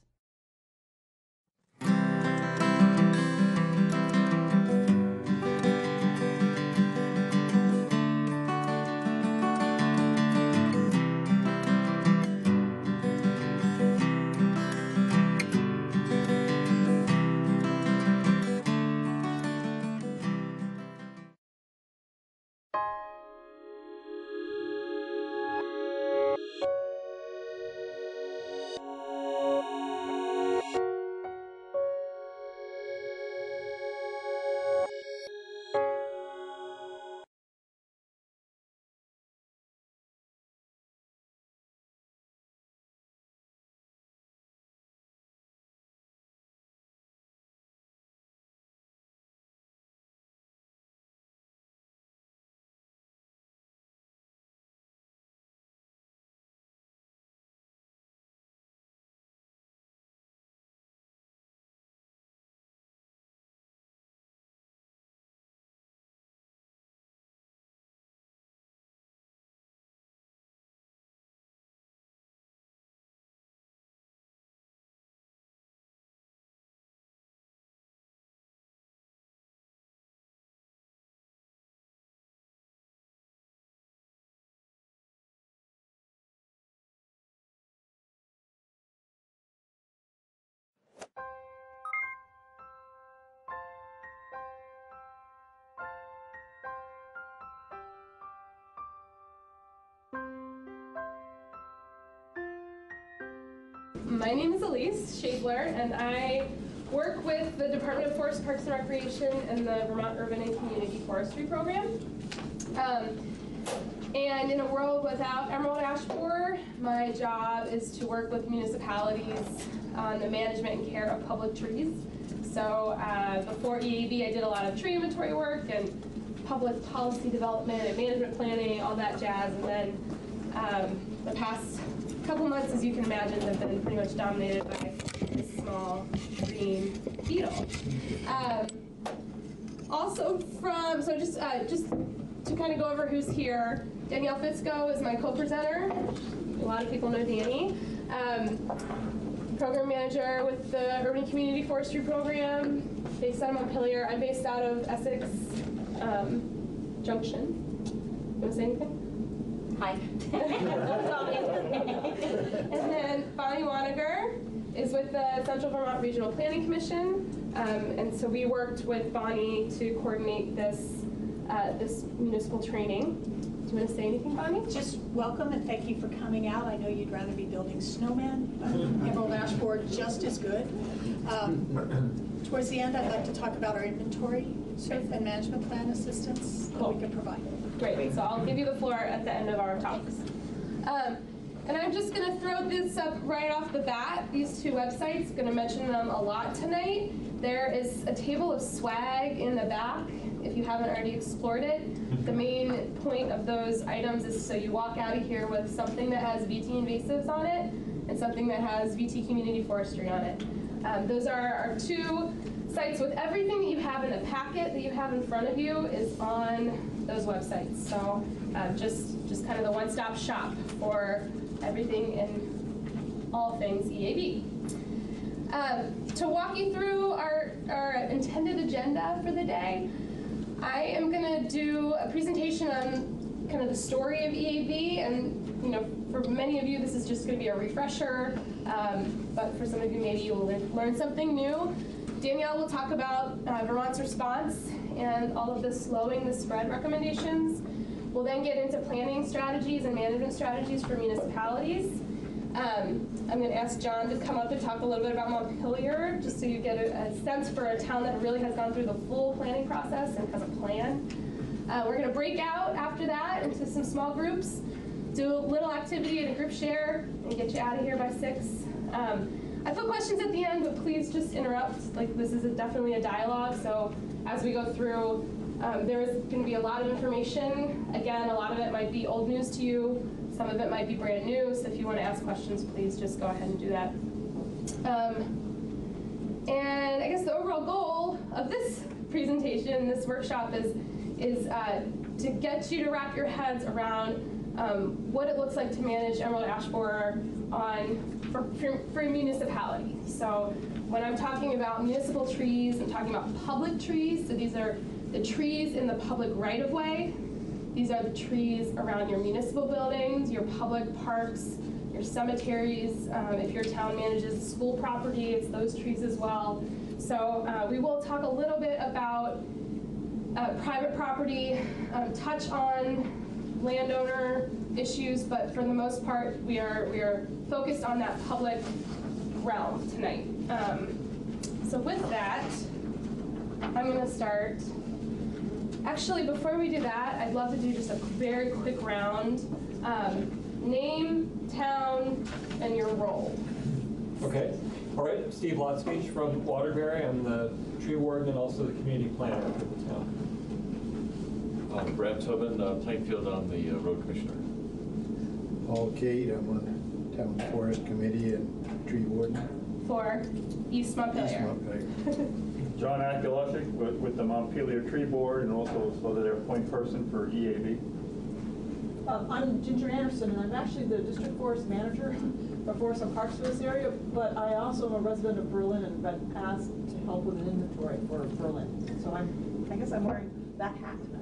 My name is Elise Shabler, and I work with the Department of Forest, Parks, and Recreation and the Vermont Urban and Community Forestry Program. And in a world without emerald ash borer, my job is to work with municipalities on the management and care of public trees. So before EAB, I did a lot of tree inventory work and public policy development and management planning, all that jazz. And then the past couple months, as you can imagine, have been pretty much dominated by this small green beetle. Also so just to kind of go over who's here, Danielle Fitzko is my co-presenter. A lot of people know Danny. Program manager with the Urban Community Forestry Program, based out of Montpelier. I'm based out of Essex Junction. You want to say anything? Hi. And then Bonnie Waniger is with the Central Vermont Regional Planning Commission. And so we worked with Bonnie to coordinate this municipal training. Do you want to say anything, Bonnie? Just welcome and thank you for coming out. I know you'd rather be building snowmen, but emerald ash borer just as good. Towards the end, I'd like to talk about our inventory and management plan assistance that we can provide. Great, so I'll give you the floor at the end of our talks. And I'm just going to throw this up right off the bat. These two websites, going to mention them a lot tonight. There is a table of swag in the back, if you haven't already explored it. The main point of those items is so you walk out of here with something that has VT invasives on it and something that has VT community forestry on it. Those are our two sites with everything that you have in the packet that you have in front of you is on those websites. So just kind of the one-stop shop for everything and all things EAB. To walk you through our intended agenda for the day, I am going to do a presentation on kind of the story of EAB, and for many of you this is just going to be a refresher, but for some of you maybe you will learn something new. Danielle will talk about Vermont's response and all of the slowing the spread recommendations. We'll then get into planning strategies and management strategies for municipalities. I'm going to ask John to come up and talk a little bit about Montpelier, just so you get a sense for a town that really has gone through the full planning process and has a plan. We're going to break out after that into some small groups, do a little activity and a group share, and get you out of here by 6. I put questions at the end, but please just interrupt. Like, this is definitely a dialogue, so as we go through, there is going to be a lot of information. Again, a lot of it might be old news to you. Some of it might be brand new, so if you want to ask questions, please just go ahead and do that. And I guess the overall goal of this presentation, this workshop, is to get you to wrap your heads around what it looks like to manage emerald ash borer for a municipality. So when I'm talking about municipal trees, I'm talking about public trees. So these are the trees in the public right-of-way. These are the trees around your municipal buildings, your public parks, your cemeteries. If your town manages school property, it's those trees as well. So we will talk a little bit about private property, touch on landowner issues, but for the most part, we are focused on that public realm tonight. So with that, I'm going to start. Actually, before we do that, I'd love to do just a very quick round. Name, town, and your role. Okay. All right. Steve Lotspeech from Waterbury. I'm the tree warden and also the community planner for the town. Brad Tobin, Plainfield. I'm the road commissioner. Paul Cade, I'm on the Town Forest Committee and tree warden. For East Montpelier. East Montpelier. John Akulashik with the Montpelier Tree Board and also their point person for EAB. I'm Ginger Anderson, and I'm actually the district forest manager for Forest and Parks for this area, but I also am a resident of Berlin and been asked to help with an inventory for Berlin. So I guess I'm wearing that hat now.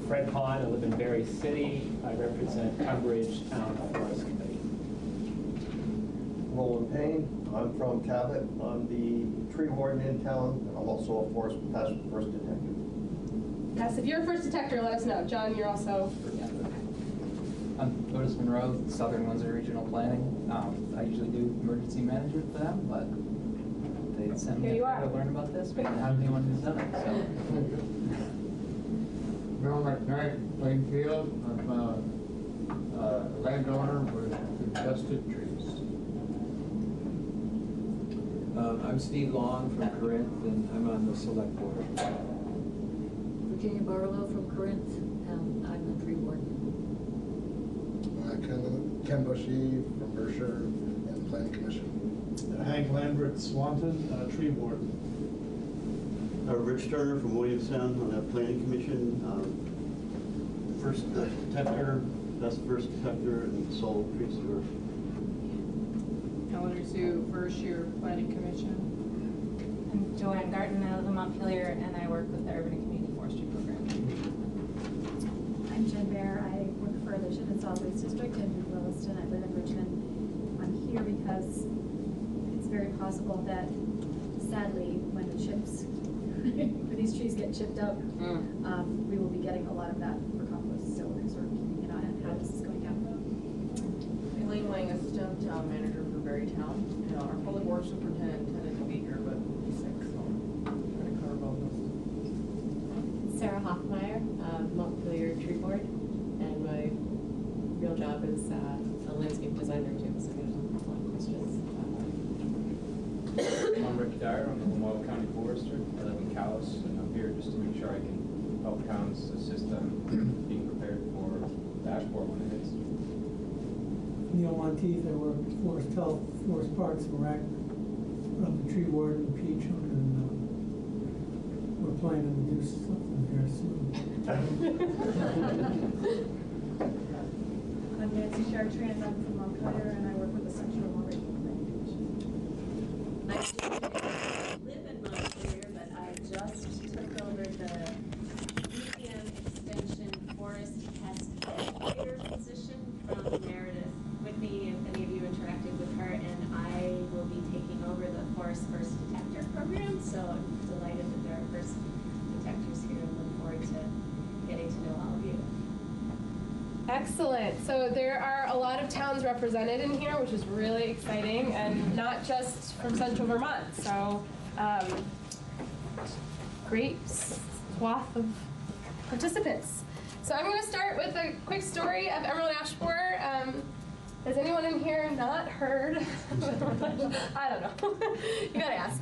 Fred Hahn, I live in Berry City. I represent Tunbridge Town Forest Committee. Roland Payne, I'm from Cabot. I'm the tree warden in town, and I'm also a first detective. Yes, if you're a first detector, let us know. John, you're also. Yeah. I'm Otis Monroe, Southern Windsor Regional Planning. I usually do emergency management for them, but they sent me to learn about this, but I didn't have anyone who's done it. So. Bill McKnight, Plainfield. I'm a landowner with infested trees. I'm Steve Long from Corinth, and I'm on the select board. Virginia Barlow from Corinth, and I'm the tree warden. Ken Bushy from Mercer and the Planning Commission. Hank Lambert, Swanton, tree warden. Rich Turner from Williamstown on the Planning Commission. First detector, best first detector, and sole tree steward. Eleanor Sue, first year Planning Commission. I'm Joanne Garten, I live in Montpelier, and I work with the Urban and Community Forestry Program. I'm Jen Bear. I work for the Ship and Solid Waste District in Williston. I live in Richmond. I'm here because it's very possible that, sadly, when the chips, when these trees get chipped up, we will be getting a lot of that for compost. So we're sort of keeping an eye on how this is going down. Elaine Lang, Assistant Town Manager for Berrytown. You know, our Public Works Superintendent intended to be here, but he's sick, so I'm going to cover both those. Sarah Hoffmeyer, Montpelier Tree Board, and my real job is a landscape designer too, so there's a lot of questions. I'm Rick Dyer. I'm the Lamoille County Forester. I live in Calais, and I'm here just to make sure I can help towns assist them being prepared for the ash borer when it hits. Neil Monteith, I work with Forest Health, Forest Parks and Rec. I'm the tree warden, Peach, and we're planning to do something here soon. I'm Nancy Chartrand. I'm from Montpelier, and I work with the Central Regional Planning Commission. I live in Montpelier, but I just took over the EPM Extension Forest Pest Educator position from Meredith Whitney, if any of you interacted with her, and I will be taking over the Forest First Detector program, so I'm delighted that there are first detectors here and look forward to getting to know all of you. Excellent. So there are a lot of towns represented in here, which is really exciting, and not just from central Vermont. So great swath of participants. So I'm going to start with a quick story of emerald ash borer. Has anyone in here not heard? I don't know. You gotta ask.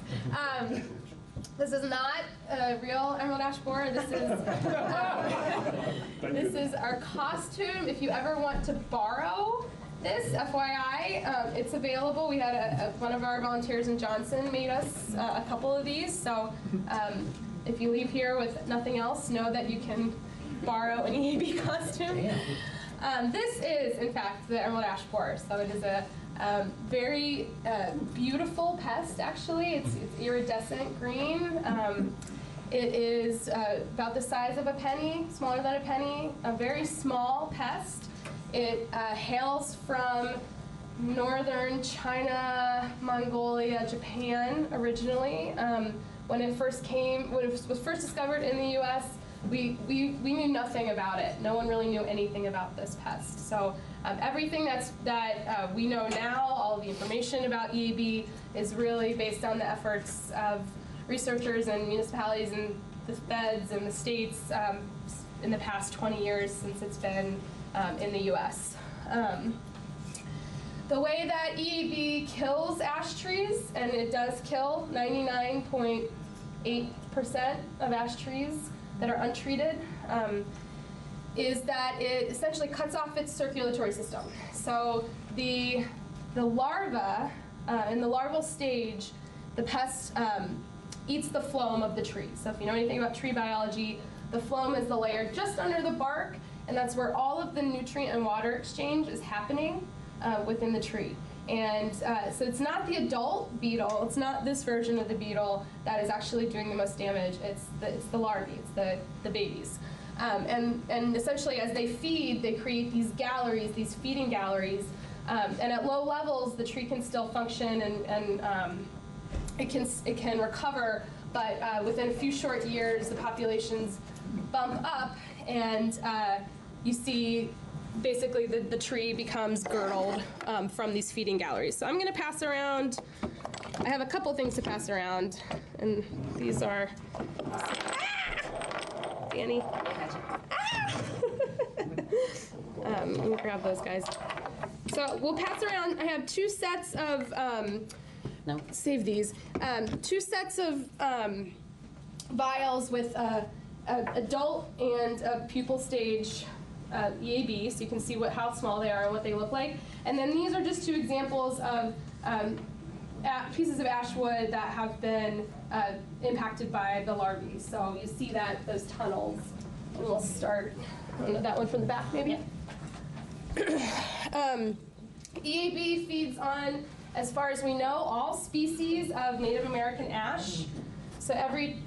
This is not a real emerald ash borer. This is our costume. If you ever want to borrow this, FYI, it's available. We had one of our volunteers in Johnson made us a couple of these. So if you leave here with nothing else, know that you can borrow an EAB costume. This is, in fact, the emerald ash borer. So it is a very beautiful pest, actually. It's iridescent green. It is about the size of a penny, smaller than a penny, a very small pest. It hails from northern China, Mongolia, Japan originally. When it was first discovered in the U.S., we knew nothing about it. No one really knew anything about this pest. So everything that we know now, all the information about EAB, is really based on the efforts of researchers and municipalities and the feds and the states in the past 20 years since it's been in the U.S. The way that EAB kills ash trees, and it does kill 99.8% of ash trees that are untreated, is that it essentially cuts off its circulatory system. So the larva, in the larval stage, the pest eats the phloem of the tree. So if you know anything about tree biology, the phloem is the layer just under the bark, and that's where all of the nutrient and water exchange is happening within the tree. And so it's not the adult beetle, it's not this version of the beetle that is actually doing the most damage, it's the larvae, it's the babies. And essentially as they feed, they create these galleries, these feeding galleries, and at low levels the tree can still function and it can recover, but within a few short years the populations bump up and you see basically the tree becomes girdled from these feeding galleries. So I'm going to pass around, I have a couple things to pass around, and these are, Danny, let me grab those guys. So we'll pass around, I have two sets of, save these, two sets of vials with adult and a pupal stage EAB, so you can see how small they are and what they look like. And then these are just two examples of pieces of ash wood that have been impacted by the larvae. So you see those tunnels. And we'll start that one from the back, maybe. EAB feeds on, as far as we know, all species of Native American ash. So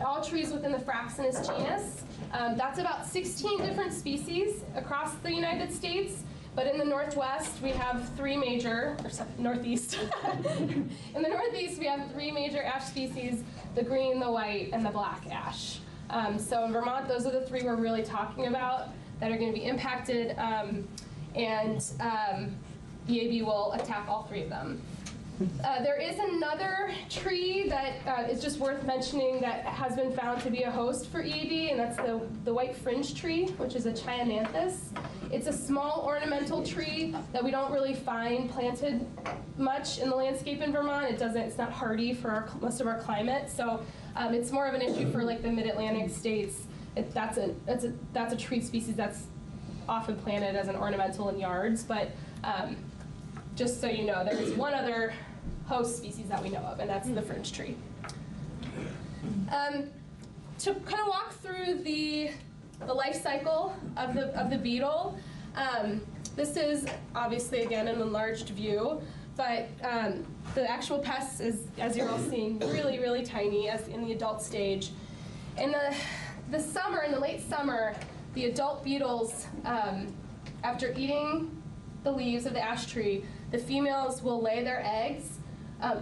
all trees within the Fraxinus genus. That's about 16 different species across the United States, but in the Northwest we have Northeast. In the Northeast we have three major ash species, the green, the white, and the black ash. So in Vermont, those are the three we're really talking about that are going to be impacted, and EAB will attack all three of them. There is another tree that is just worth mentioning that has been found to be a host for EAB, and that's the white fringe tree, which is a Chionanthus. It's a small ornamental tree that we don't really find planted much in the landscape in Vermont. It's not hardy for most of our climate, so it's more of an issue for like the mid-Atlantic states. That's a tree species that's often planted as an ornamental in yards, but just so you know, there's one other host species that we know of, and that's the fringe tree. To kind of walk through the life cycle of the beetle, this is obviously again an enlarged view, but the actual pest is, as you're all seeing, really, really tiny as in the adult stage. In the summer, in the late summer, the adult beetles, after eating the leaves of the ash tree, the females will lay their eggs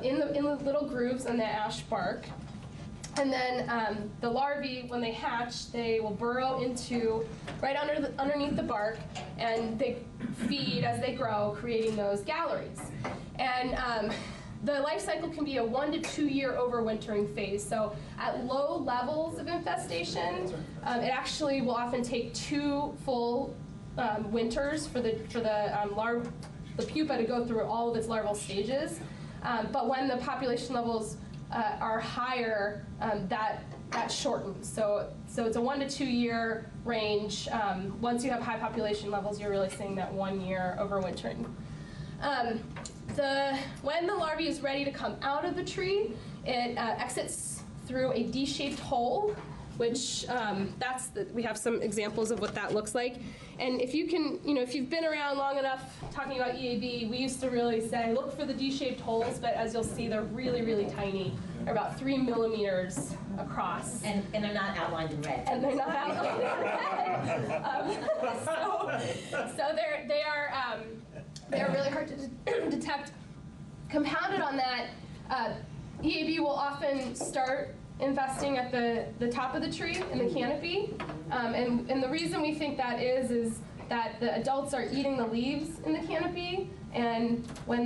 in the little grooves in the ash bark. And then the larvae, when they hatch, they will burrow into right underneath the bark, and they feed as they grow, creating those galleries. And the life cycle can be a 1 to 2 year overwintering phase. So at low levels of infestation, it actually will often take 2 full winters for the pupa to go through all of its larval stages. But when the population levels are higher, that shortens. So it's a 1 to 2 year range. Once you have high population levels, you're really seeing that 1 year overwintering. When the larvae is ready to come out of the tree, it exits through a D-shaped hole, which we have some examples of what that looks like. And if you've been around long enough talking about EAB, we used to really say, look for the D-shaped holes, but as you'll see, they're really, really tiny. They're about 3 millimeters across. And they're not outlined in red. And they're not outlined in red. So they are really hard to detect. Compounded on that, EAB will often start infesting at the top of the tree in the canopy. And the reason we think that is that the adults are eating the leaves in the canopy, and when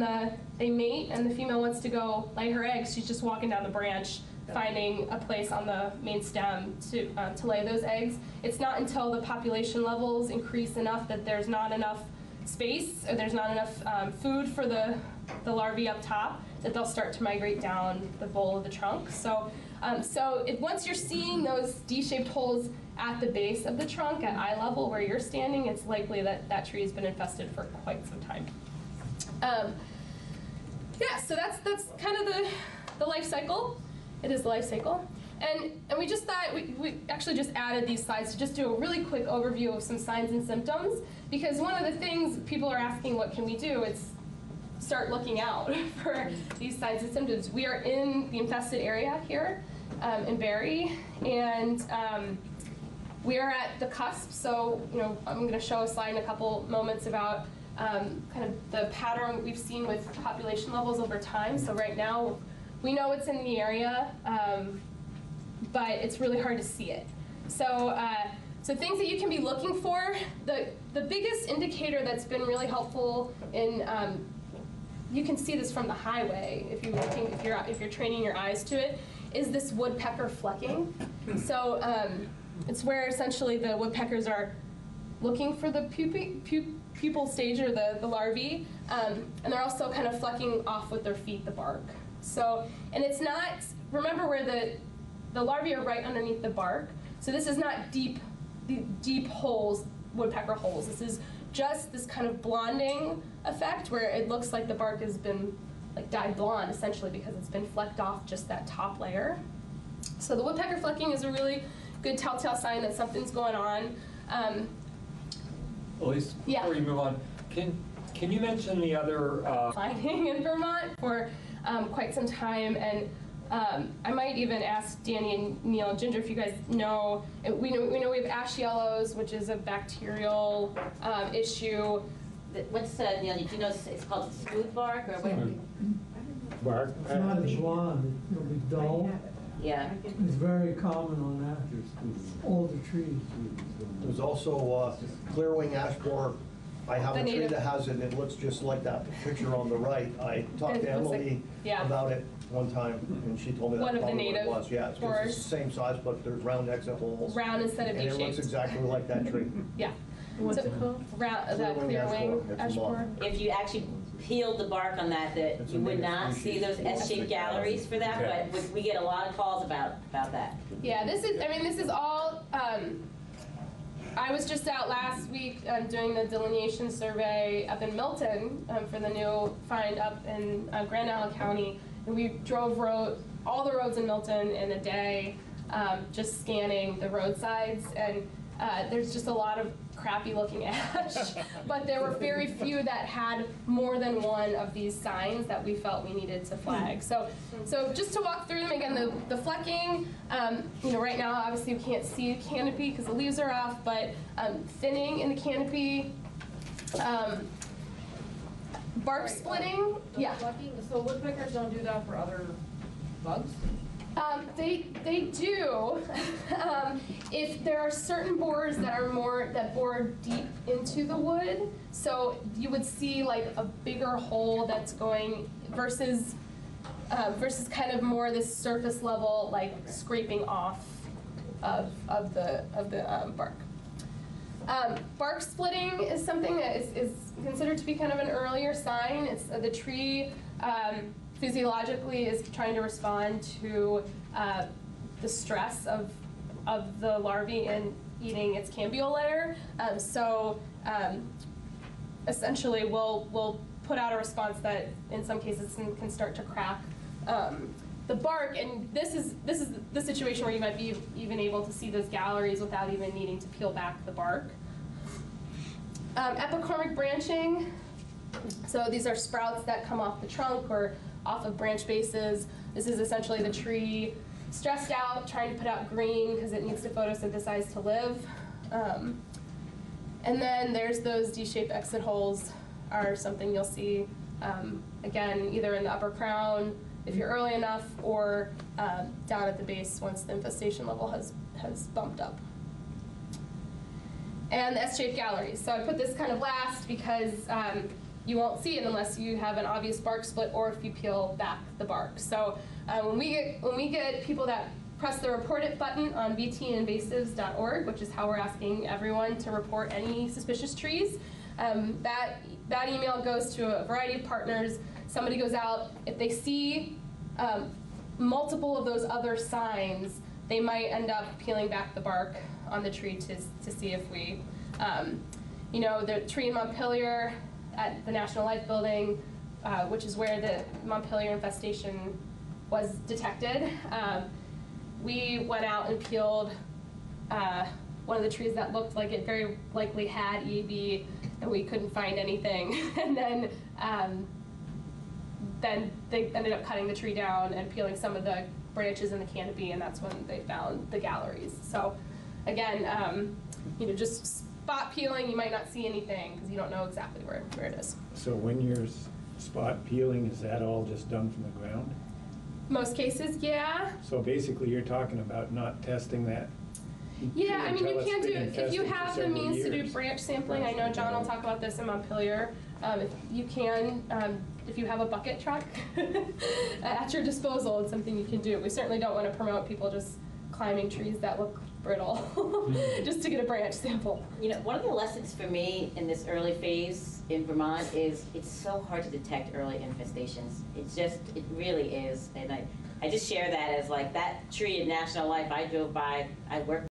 they mate and the female wants to go lay her eggs, she's just walking down the branch, finding a place on the main stem to lay those eggs. It's not until the population levels increase enough that there's not enough space, or there's not enough food for the larvae up top, that they'll start to migrate down the bowl of the trunk. So once you're seeing those D-shaped holes at the base of the trunk at eye level where you're standing, it's likely that that tree has been infested for quite some time. Yeah, so that's kind of the life cycle. It is the life cycle. And we just thought, we actually just added these slides to just do a really quick overview of some signs and symptoms, because one of the things people are asking, what can we do? It's start looking out for these signs and symptoms. We are in the infested area here in Barre, and we are at the cusp. So, I'm going to show a slide in a couple moments about kind of the pattern we've seen with population levels over time. So right now, we know it's in the area, but it's really hard to see it. So, so things that you can be looking for, the biggest indicator that's been really helpful in you can see this from the highway if you're training your eyes to it, is this woodpecker flecking. So it's where essentially the woodpeckers are looking for the pupal stage, or the larvae, and they're also kind of flecking off with their feet the bark. So, and it's not, remember where the larvae are right underneath the bark, so this is not deep holes, woodpecker holes. This is just this kind of blonding effect where it looks like the bark has been like dyed blonde, essentially, because it's been flecked off just that top layer. So the woodpecker flecking is a really good telltale sign that something's going on. Elise, before you move on, can you mention the other finding in Vermont for quite some time, and I might even ask Danny and Neil and Ginger if you guys know. We know we have ash yellows, which is a bacterial issue. What's Neil? Do you know it's called smooth bark, or what? Bark. It's not blonde. It'll be dull. Yeah. It's very common on older trees. There's also clearwing ash borer I have The a tree native- that has it, and it looks just like that picture on the right. I talked to It looks like- Emily yeah. about it one time, and she told me One that's of the probably what it native was. Yeah, it's 'cause forest. it's the same size, but there's round exit holes. Round instead of And it looks V-shaped. exactly like that tree. Yeah. What's So, it called? The clear wing ash borer. If you actually peeled the bark on that, It's a you would native not see those species. S-shaped galleries for that, Okay. but we get a lot of calls about that. Yeah, this is all, I was just out last week doing the delineation survey up in Milton for the new find up in Grand Island County. And we drove all the roads in Milton in a day, just scanning the roadsides. And there's just a lot of crappy looking ash, but there were very few that had more than one of these signs that we felt we needed to flag. So just to walk through them again, the flecking, right now obviously we can't see the canopy because the leaves are off, but thinning in the canopy, bark splitting, yeah. So woodpeckers don't do that for other bugs? They do. If there are certain borers that bore deep into the wood, so you would see like a bigger hole that's going versus kind of more this surface level like scraping off of the bark. Bark splitting is something that is considered to be kind of an earlier sign. It's the tree. Physiologically is trying to respond to the stress of the larvae in eating its cambial layer. Essentially we'll put out a response that in some cases can start to crack the bark, and this is the situation where you might be even able to see those galleries without even needing to peel back the bark. Epicormic branching. So these are sprouts that come off the trunk or off of branch bases. This is essentially the tree stressed out, trying to put out green because it needs to photosynthesize to live. And then there's those D-shaped exit holes are something you'll see, again, either in the upper crown if you're early enough or down at the base once the infestation level has bumped up. And the S-shaped galleries. So I put this kind of last because you won't see it unless you have an obvious bark split or if you peel back the bark. So when we get people that press the report it button on vtinvasives.org, which is how we're asking everyone to report any suspicious trees, that email goes to a variety of partners. Somebody goes out, if they see multiple of those other signs, they might end up peeling back the bark on the tree to see if we, the tree in Montpelier at the National Life Building, which is where the Montpelier infestation was detected. We went out and peeled one of the trees that looked like it very likely had EAB, and we couldn't find anything. And then they ended up cutting the tree down and peeling some of the branches in the canopy, and that's when they found the galleries. So again, just spot peeling, you might not see anything because you don't know exactly where it is. So when you're spot peeling, is that all just done from the ground? Most cases, yeah. So basically you're talking about not testing that? Yeah, I mean, you until it's can do, been if you infested for have the several means to do years. branch sampling, I know John will talk about this in Montpelier. If you can, if you have a bucket truck at your disposal, it's something you can do. We certainly don't want to promote people just climbing trees that look brittle just to get a branch sample. One of the lessons for me in this early phase in Vermont is it's so hard to detect early infestations. It really is. And I just share that as like that tree in National Life I drove by, I worked